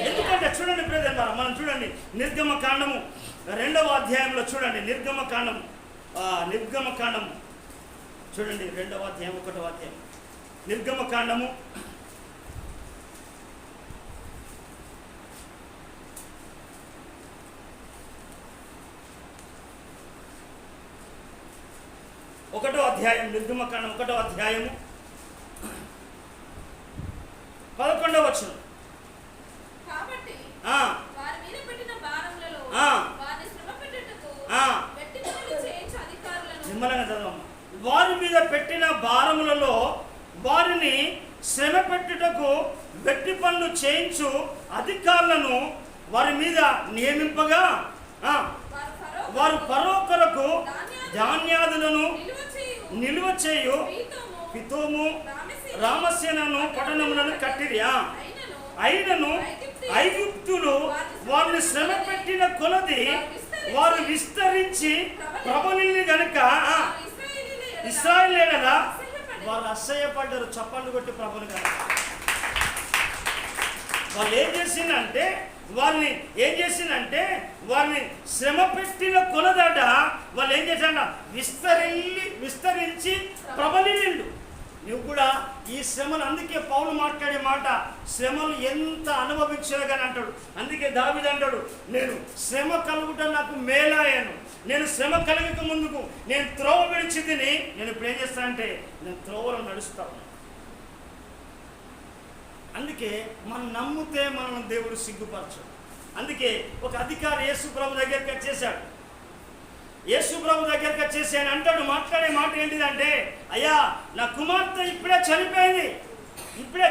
ఎందుకంటే చూడండి ప్రియదేవరా, మనం చూడండి నిర్గమకాండము 2వ అధ్యాయంలో చూడండి, నిర్గమకాండము చూడండి 2వ అధ్యాయం 1వ అధ్యాయం నిర్గమకాండము 1వ అధ్యాయం నిర్గమకాండం 1వ అధ్యాయము 11వ వచనం. కాబట్టి వారి మీద పెట్టిన భారములలో వారిని శ్రమ పెట్టుటకు వెట్టి పనులు చేయించు అధికారులను నిమ్మలంగా చదవమ్మ. వారి మీద పెట్టిన భారములలో వారిని శ్రమ పెట్టుటకు వెట్టి పనులు చేయించు అధికారులను వారి మీద నియమింపగా వారు ఫరో కొరకు ధాన్యాదులను నిలువ చేయు పితోము రామసేనను పట్టణములను కట్టిరి. అయినను ఐగుప్తులు వారిని శ్రమ పెట్టిన కొలది వారు విస్తరించి ప్రబలిని గనుక ఇశ్రాయేలీయుల వారు అసహ్యపడ్డారు. చప్పట్లు కొట్టి ప్రభుని కనుక వాళ్ళు ఏం చేసిందంటే వారిని శ్రమ పెట్టిన కొలదట వాళ్ళు ఏం చేశాడ విస్తరించి ప్రబలిండు. నువ్వు కూడా ఈ శ్రమలు, అందుకే పౌలు మాట్లాడే మాట శ్రమలు ఎంత అనుభవించాను కానీ అంటాడు. అందుకే దావీదు అంటాడు, నేను శ్రమ కలుగుట నాకు మేలాయను, నేను శ్రమ కలిగక ముందుకు నేను త్రోవ విడిచి తిని నేను ఇప్పుడు ఏం చేస్తానంటే నేను త్రోవలో నడుస్తాను. అందుకే మనం నమ్మితే మనం దేవుడు సిగ్గుపరచడు. అందుకే ఒక అధికారి యేసు ప్రభు దగ్గరికి వచ్చేసాడు. యేసు ప్రభు దగ్గరికి వచ్చేసి ఆయన అంటాడు, మాట్లాడే మాట ఏంటిదంటే, అయ్యా నా కుమార్తె ఇప్పుడే చనిపోయింది, ఇప్పుడే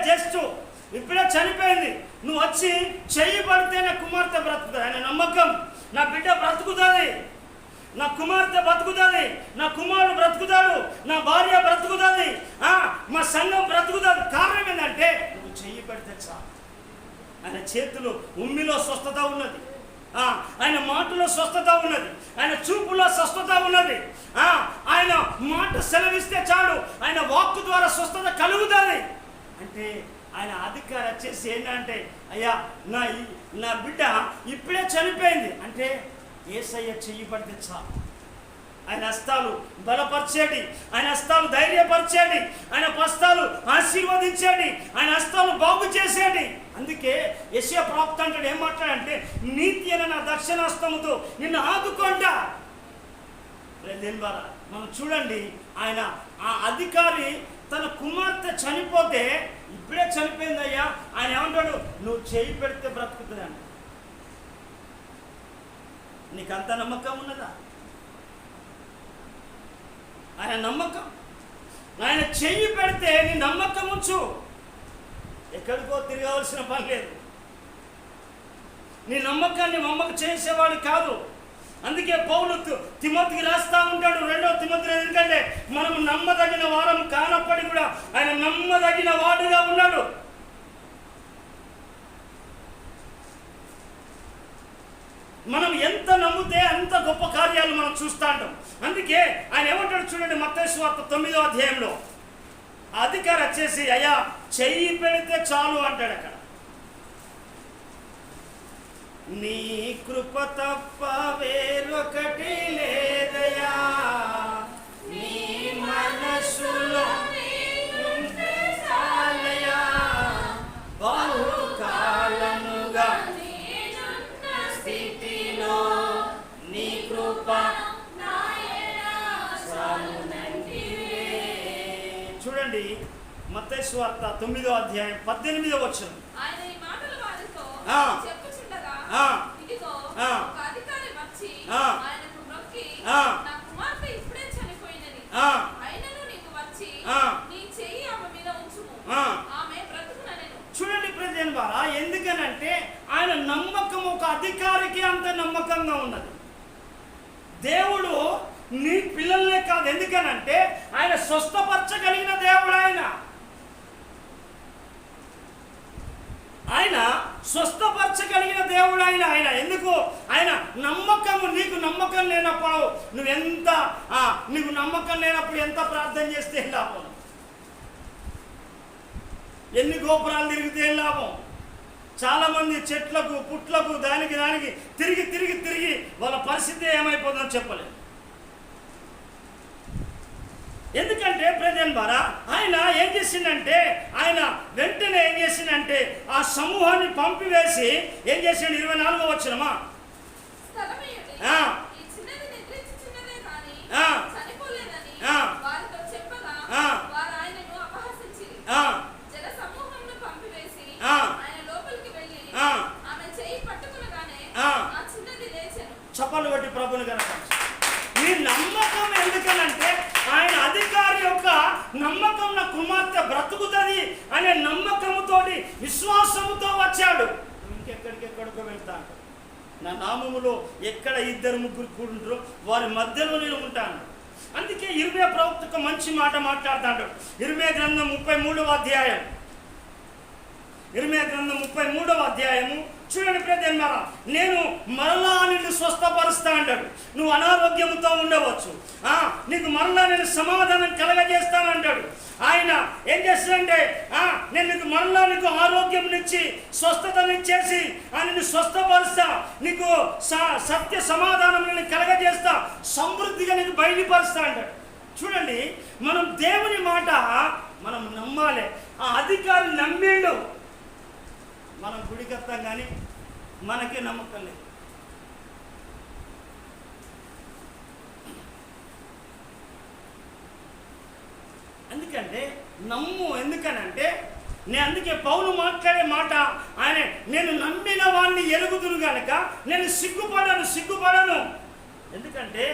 చనిపోయింది, నువ్వు వచ్చి చెయ్యి పడితే నా కుమార్తె బ్రతుకుతుంది. ఆయన నమ్మకం, నా బిడ్డ బ్రతుకుతుంది, నా కుమార్తె బ్రతుకుతుంది, నా కుమారుడు బ్రతుకుతాడు, నా భార్య బ్రతుకుతుంది, మా సంఘం బ్రతుకుతుంది. కారణం ఏంటంటే నువ్వు చెయ్యి పెడితే చాలు. ఆయన చేతులు ఉమ్మిలో స్వస్థత ఉన్నది, ఆయన మాటలో స్వస్థత ఉన్నది, ఆయన చూపులో స్వస్థత ఉన్నది. ఆయన మాట సెలవిస్తే చాలు, ఆయన వాక్కు ద్వారా స్వస్థత కలుగుతుంది. అంటే ఆయన అధికారి వచ్చేసి ఏంటంటే, అయ్యా నా బిడ్డ ఇప్పుడే చనిపోయింది అంటే యేసయ్య చెయ్యి పడితే చాలు. ఆయన హస్తాలు బలపరిచేది, ఆయన హస్తాలు ధైర్యపరిచేది, ఆయన హస్తాలు ఆశీర్వదించేది, ఆయన హస్తాలు బాగు చేసేది. అందుకే యెషయా ప్రవక్త అంటాడు, ఏం మాట్లాడంటే, నీతి అయిన నా దక్షిణాస్తముతో నిన్ను ఆదుకుంటా. మనం చూడండి, ఆయన ఆ అధికారి తన కుమార్తె చనిపోతే ఇప్పుడే చనిపోయిందయ్యా, ఆయన ఏమంటాడు, నువ్వు చేయి పెడితే బ్రతుకుతుంది అంట. నీకంత నమ్మకం ఉన్నదా? ఆయన నమ్మకం, ఆయన చెయ్యి పెడితే నీ నమ్మకం ఉంచు, ఎక్కడికో తిరగవలసిన పని లేదు. నీ నమ్మకాన్ని మమ్మకు చేసేవాడు కాదు. అందుకే పౌలు తిమోతికి రాస్తా ఉంటాడు, 2వ తిమోతిలో, ఎందుకంటే మనం నమ్మదగిన వారం కానప్పటికీ కూడా ఆయన నమ్మదగిన వాడుగా ఉన్నాడు. మనం ఎంత నమ్మితే అంత గొప్ప కార్యాలు మనం చూస్తూ ఉంటాం. అందుకే ఆయన ఏమంటాడు చూడండి, మత్తయి సువార్త 9వ అధ్యాయంలో అధికారి వచ్చేసి, అయ్యా చెయ్యి పెడితే చాలు అంటాడు. అక్కడ నీ కృప తప్ప వేరొకటి లేదయా, నీ మనసులో చాలయా, బహుకాలముగా స్థితిలో నీ కృప. చూడండి మత్తయి సువార్త 9వ అధ్యాయం 18వ వచనం. ఆయన ఈ మాటలు వారితో చెప్పుచుండగా, ఇదిగో ఒక అధికారి వచ్చి ఆయనకు మొక్కి, నా కుమార్తె ఇప్పుడే చనిపోయినది, అయినను నీకు వచ్చి నీ చెయ్యి ఆమె మీద ఉంచుము, ఆమె బ్రతుకుననెను. చూడండి ప్రజల ద్వారా, ఎందుకనంటే ఆయన నమ్మకం ఒక అధికారికి అంత నమ్మకంగా ఉన్నది. దేవుడు నీ పిల్లలనే కాదు, ఎందుకనంటే ఆయన స్వస్థపరచగలిగిన దేవుడు. ఆయన స్వస్థపరచగలిగిన దేవుడు. ఆయన ఎందుకు? ఆయన నమ్మకము. నీకు నమ్మకం లేనప్పుడు నీకు నమ్మకం లేనప్పుడు ఎంత ప్రార్థన చేస్తే ఏం లాభం? ఎన్ని గోపురాలు తిరిగితే ఏం లాభం? చాలా మంది చెట్లకు పుట్లకు దానికి తిరిగి తిరిగి తిరిగి వాళ్ళ పరిస్థితి ఏమైపోతుందో చెప్పలేదు. ఎందుకంటే ప్రజల ద్వారా ఆయన ఏం చేసిందంటే, ఆయన వెంటనే ఏం చేసిందంటే ఆ సమూహాన్ని పంపివేసి ఏం చేసిండు? 24వ వచనమా, చప్పలు కొట్టి ప్రభుని కనుక. ఈ నమ్మకం ఎందుకనంటే ఆయన అధికారి యొక్క నమ్మకం, నా కుమార్తె బ్రతుకుతుంది అనే నమ్మకంతో విశ్వాసంతో వచ్చాడు. ఇంకెక్కడికెక్కడికో వెళ్తాను, నా నామములో ఎక్కడ 2-3 కూడుంటారో వారి మధ్యలో నేను ఉంటాను. అందుకే ఇర్మియా ప్రవక్త మంచి మాట మాట్లాడుతాడు. ఇర్మియా గ్రంథం 33వ అధ్యాయం, ఇర్మియా గ్రంథం 33వ అధ్యాయము చూడండి ప్రజలారా, నేను మరలా నిన్ను స్వస్థపరుస్తా అంటాడు. నువ్వు అనారోగ్యంతో ఉండవచ్చు, నీకు మరలా నేను సమాధానం కలగజేస్తానంటాడు. ఆయన ఏం చేస్తాడంటే నేను నీకు మరలా నీకు ఆరోగ్యంనిచ్చి స్వస్థతనిచ్చేసి నిన్ను స్వస్థపరుస్తా, నీకు సత్య సమాధానం నేను కలగజేస్తా, సమృద్ధిగా నీకు బయలుపరుస్తా అంటాడు. చూడండి, మనం దేవుని మాట మనం నమ్మాలి. ఆ అధికారి నమ్మిండు, మనం గుడికత్తాం కానీ మనకే నమ్మకం లేదు. అందుకంటే నమ్ము. ఎందుకనంటే అందుకే పౌలు మాట్లాడే మాట, ఆయన నేను నమ్మిన వాడిని ఎరుగుదును గనక నేను సిగ్గుపడను. ఎందుకంటే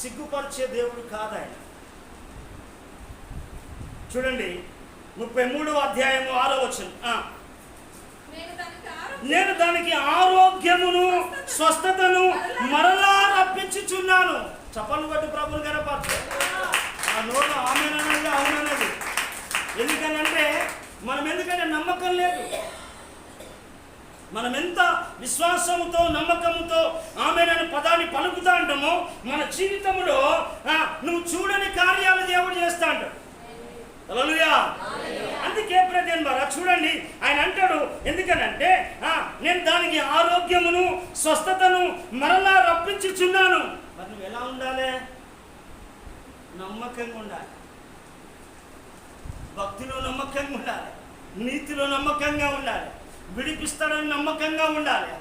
సిగ్గుపరిచే దేవుడు కాదు ఆయన. చూడండి 33వ అధ్యాయము 6వ వచనం, నేను దానికి ఆరోగ్యమును స్వస్థతను మరలా రప్పించుచున్నాను. చప్పలు కొట్టి ప్రభుని కనపరచు. ఆ నోరు ఆమెనన్నది అవునన్నది. ఎందుకనంటే ఎందుకంటే నమ్మకం లేదు. మనం ఎంత విశ్వాసముతో నమ్మకముతో ఆమెనని పదాన్ని పలుకుతా అంటామో మన జీవితంలో నువ్వు చూడని కార్యాలు దేవుడు చేస్తా అంటాడు. హల్లెలూయా. అందుకే ప్రతి బ్రదర్ బారా చూడండి, ఆయన అంటాడు ఎందుకనంటే నేను దానికి ఆరోగ్యమును స్వస్థతను మరలా రప్పించుచున్నాను. మరి నువ్వు ఎలా ఉండాలి? నమ్మకంగా ఉండాలి, భక్తిలో నమ్మకంగా ఉండాలి, నీతిలో నమ్మకంగా ఉండాలి, విడిపిస్తాడని నమ్మకంగా ఉండాలి.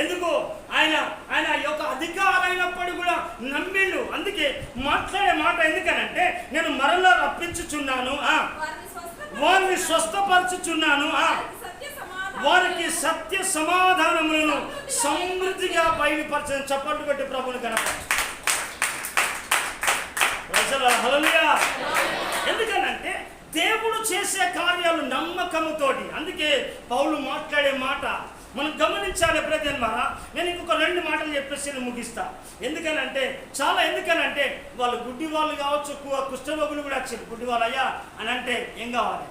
ఎందుకు? ఆయన యొక్క అధికారైనప్పుడు కూడా నమ్మిండు. అందుకే మాట్లాడే మాట ఎందుకనంటే నేను మరలా రప్పించుచున్నాను, వారిని స్వస్థపరచుచున్నాను, వారికి సత్య సమాధానములను సమృద్ధిగా బయలుపరచని. చప్పట్లు పెట్టి ప్రభుని కనపరచు. హల్లెలూయా. ఎందుకనంటే దేవుడు చేసే కార్యాలు నమ్మకముతోటి. అందుకే పౌలు మాట్లాడే మాట మనం గమనించాలి బ్రదర్ బారా. నేను ఇంకొక 2 మాటలు చెప్పేసి నేను ముగిస్తా. ఎందుకనంటే వాళ్ళు గుడ్డి వాళ్ళు కావచ్చు, కుష్ఠరోగులు కూడా వచ్చారు. గుడ్డి వాళ్ళు అయ్యా అని అంటే ఏం కావాలి?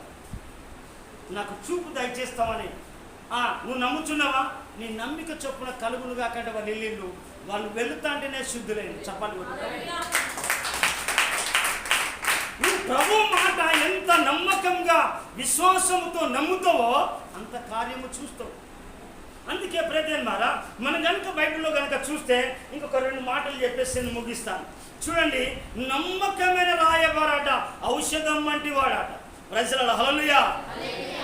నాకు చూపు దయచేస్తామని. నువ్వు నమ్ముచున్నావా? నీ నమ్మిక చొప్పున కలుగును కాకంటే వాళ్ళు వెళుతా అంటేనే శుద్ధులైన. చెప్పాలి నువ్వు ప్రభు మాట ఎంత నమ్మకంగా విశ్వాసముతో నమ్ముతావో అంత కార్యము చూస్తావు. అందుకే బ్రదర్ బారా మనం కనుక బైబిల్లో కనుక చూస్తే ఇంకొక 2 మాటలు చెప్పేసి నేను ముగిస్తాను. చూడండి, నమ్మకమైన రాయబారట ఔషధం వంటి వాడట. ప్రజల హల్లెలూయా.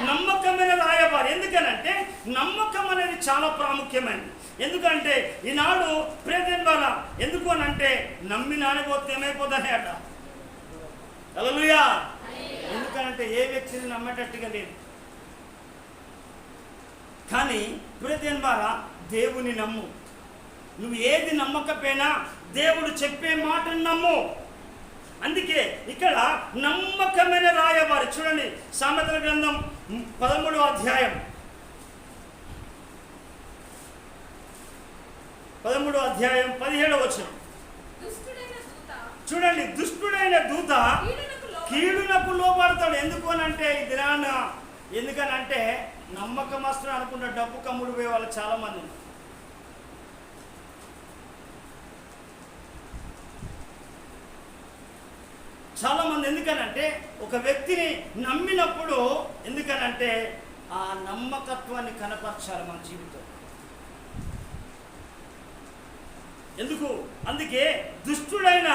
నమ్మకమైన రాయబారి. ఎందుకనంటే నమ్మకం అనేది చాలా ప్రాముఖ్యమైనది. ఎందుకంటే ఈనాడు బ్రదర్ బారా ఎందుకు అనంటే నమ్మి నానబోతే ఏమైపోతానే అట. హల్లెలూయా. ఎందుకనంటే ఏ వ్యక్తిని నమ్మేటట్టుగా లేదు. కానీ బ్రదర్ బారా దేవుని నమ్ము. నువ్వు ఏది నమ్మకపోయినా దేవుడు చెప్పే మాటను నమ్ము. అందుకే ఇక్కడ నమ్మకమైన రాయబారి. చూడండి, సామెతల గ్రంథం 13వ అధ్యాయం 17వ వచనం చూడండి. దుష్టుడైన దూత కీడునకు లోబడతాడు. ఎందుకు అనంటే ఈ దినాన ఎందుకనంటే నమ్మకమస్తులు అనుకున్న డబ్బు కమ్ముడు పోయే వాళ్ళు చాలా మంది ఉన్నారు. చాలా మంది ఎందుకనంటే ఒక వ్యక్తిని నమ్మినప్పుడు ఎందుకనంటే ఆ నమ్మకత్వాన్ని కనపరచాలి మన జీవితం. ఎందుకు? అందుకే దుష్టుడైన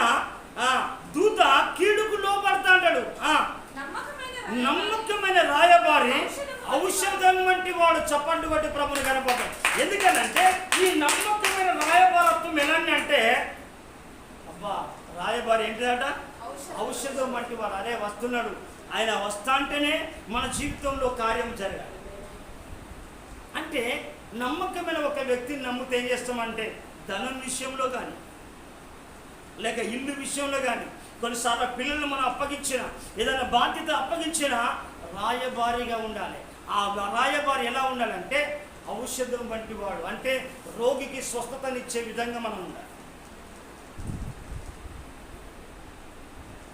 దూత కీడుకు లోపడతా అంటాడు. నమ్మకమైన రాయబారి ఔషధం వంటి వాడు. చప్పండి బట్టి ప్రభుని కనపడతాడు. ఎందుకనంటే ఈ నమ్మకమైన రాయబారత్వం ఎలాంటి అంటే అబ్బా రాయబారి ఏంటిదట? ఔషధం వంటి వాడు. అరే వస్తున్నాడు, ఆయన వస్తా అంటేనే మన జీవితంలో కార్యం జరగాలి. అంటే నమ్మకమైన ఒక వ్యక్తిని నమ్మితే ఏం చేస్తామంటే ధనం విషయంలో కానీ లేక ఇల్లు విషయంలో కానీ కొన్నిసార్లు పిల్లలు మనం అప్పగించిన ఏదైనా బాధ్యత అప్పగించిన రాయబారిగా ఉండాలి. ఆ రాయబారి ఎలా ఉండాలంటే ఔషధం వంటి వాడు. అంటే రోగికి స్వస్థతనిచ్చే విధంగా మనం ఉండాలి.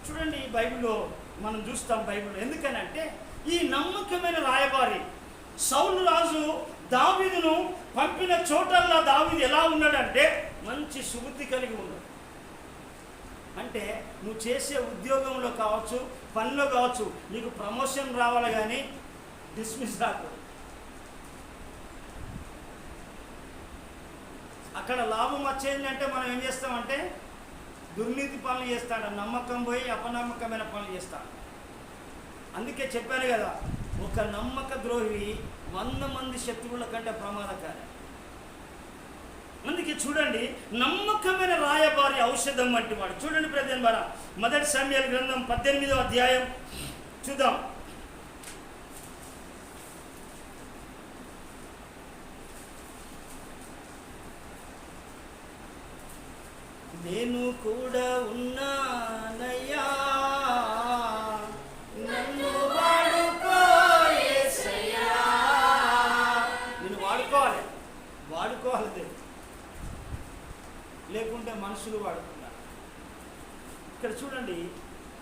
చూడండి, బైబిల్లో మనం చూస్తాం. బైబిల్లో ఎందుకనంటే ఈ నమ్మకమైన రాయబారి సౌలు రాజు దావీదును పంపిన చోటల్లా దావీదు ఎలా ఉన్నాడంటే మంచి సుబుద్ధి కలిగి ఉన్నాడు. అంటే నువ్వు చేసే ఉద్యోగంలో కావచ్చు, పనిలో కావచ్చు, నీకు ప్రమోషన్ రావాలి కానీ డిస్మిస్ రాకూడదు. అక్కడ లాభం వచ్చేందంటే మనం ఏం చేస్తామంటే దుర్నీతి పనులు చేస్తాడు, నమ్మకం పోయి అపనమ్మకమైన పనులు చేస్తాడు. అందుకే చెప్పాను కదా, ఒక నమ్మక ద్రోహి 100 మంది శత్రువుల కంటే ప్రమాదకారి. అందుకే చూడండి, నమ్మకమైన రాయబారి ఔషధం వంటి వాడు. చూడండి బ్రదర్ బారా, 1 సమూయేలు గ్రంథం 18వ అధ్యాయం చూద్దాం. నేను కూడా ఉన్నానయ్యా, నన్ను వాడుకో యేసయ్యా. నేను వాడుకోవాలి లేకుంటే మనుషులు వాడుకున్నారు. ఇక్కడ చూడండి,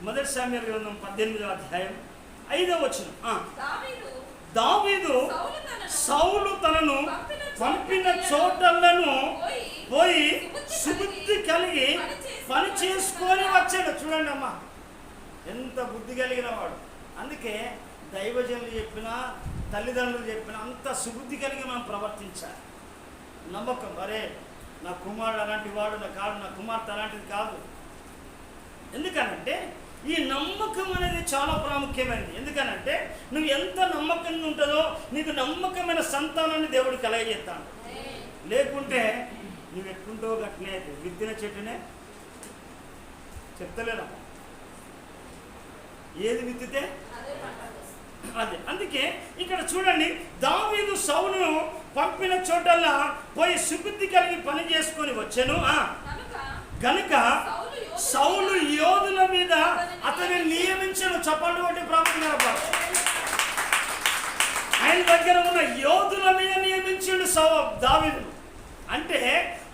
1 సమూయేలు గ్రంథం 18వ అధ్యాయం 5వ వచనం. దావీదు సౌలు తనను పంపిన చోటలను పోయి సుబుద్ధి కలిగి పని చేసుకొని వచ్చాడు. చూడండి అమ్మా, ఎంత బుద్ధి కలిగిన వాడు. అందుకే దైవజనులు చెప్పినా తల్లిదండ్రులు చెప్పినా అంత సుబుద్ధి కలిగి మనం ప్రవర్తించాలి. నమ్మకం, అరే నా కుమారుడు అలాంటి వాడు, నా కుమార్తె అలాంటిది కాదు. ఎందుకనంటే ఈ నమ్మకం అనేది చాలా ప్రాముఖ్యమైనది. ఎందుకనంటే నువ్వు ఎంత నమ్మకంగా ఉంటుందో నీకు నమ్మకమైన సంతానాన్ని దేవుడు కలగజేస్తాడు. లేకుంటే నువ్వు ఎట్లుంటో గట్లనే విత్తిన చెట్టునే చెప్తలేనా, ఏది విత్తితే అదే. అందుకే ఇక్కడ చూడండి, దావీదు సౌలును పంపిన చోటల్లా పోయి సుబుద్ధి కలిగి పని చేసుకొని వచ్చాను గనుక సౌలు యోధుల మీద అతన్ని నియమించను. చప్పట్లు కొట్టి ప్రార్థన. ఆయన దగ్గర ఉన్న యోధుల మీద నియమించాడు దావీదు. అంటే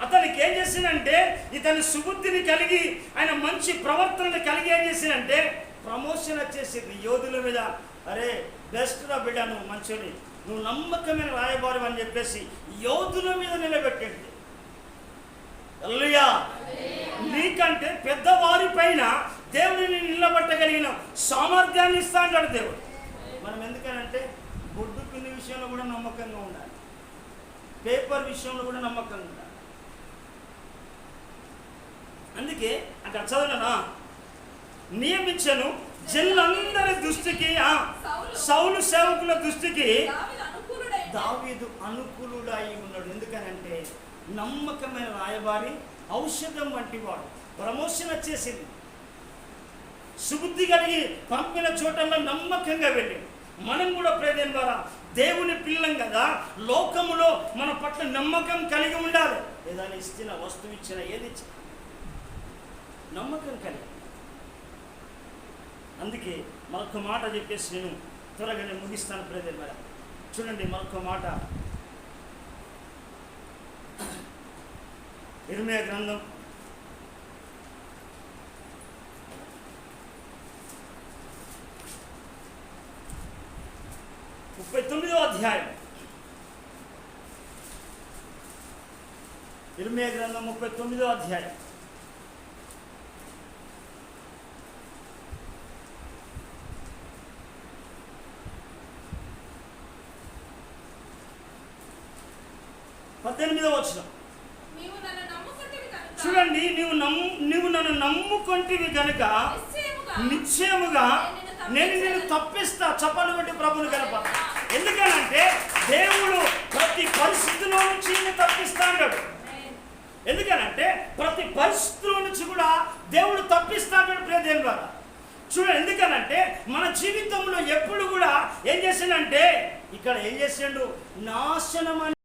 అతనికి ఏం చేసిందంటే ఇతని సుబుద్ధిని కలిగి ఆయన మంచి ప్రవర్తనని కలిగి ఏం చేసిందంటే ప్రమోషన్ వచ్చేసింది యోధుల మీద. అరే బెస్ట్ రా బిడ్డ, నువ్వు మంచోని, నువ్వు నమ్మకమైన రాయబారి అని చెప్పేసి యోధుల మీద నిలబెట్టండి. హల్లెలూయా. నీకంటే పెద్దవారి పైన దేవుడిని నిలబెట్టగలిగిన సామర్థ్యాన్ని ఇస్తా అంటాడు దేవుడు. మనం ఎందుకనంటే బొడ్డు పిల్లి విషయంలో కూడా నమ్మకంగా ఉండాలి, పేపర్ విషయంలో కూడా నమ్మకంగా ఉండాలి. అందుకే అక్కడ చదవనా, నియమించను జనులందరి దృష్టికి, సౌలు సేవకుల దృష్టికి దావీదు అనుకూలుడై ఉన్నాడు. ఎందుకనంటే నమ్మకమైన రాయబారి, ఔషధం వంటి వాడు. ప్రమోషన్ వచ్చేసింది. సుబుద్ధి కలిగి పంపిన చోటల్లో నమ్మకంగా వెళ్ళి మనం కూడా ప్రేమ ద్వారా దేవుని పిల్లం కదా, లోకములో మన పట్ల నమ్మకం కలిగి ఉండాలి. ఏదైనా ఇచ్చిన వస్తువు ఇచ్చిన ఏది ఇచ్చిన నమ్మకం కలిగి. అందుకే మరొక మాట చెప్పేసి నేను త్వరగానే ముగిస్తాను ప్రేమ ద్వారా. చూడండి మరొక మాట, ఇర్మియా గ్రంథం 39వ అధ్యాయం. ఇర్మియా గ్రంథం 39వ అధ్యాయం. చూడండి, నువ్వు నన్ను నమ్ముకొంటివి కనుక నిశ్చయముగా నేను నిన్ను తప్పిస్తా. చప్పలు కొట్టి ప్రభుని కనపడ. ఎందుకనంటే దేవుడు ప్రతి పరిస్థితిలో నుంచి నిన్ను తప్పిస్తాడు. ఎందుకనంటే ప్రతి పరిస్థితిలో నుంచి కూడా దేవుడు తప్పిస్తాడు ప్రేమ ద్వారా. చూడండి, ఎందుకనంటే మన జీవితంలో ఎప్పుడు కూడా ఏం చేసిందంటే ఇక్కడ ఏం చేసిండు, నాశనం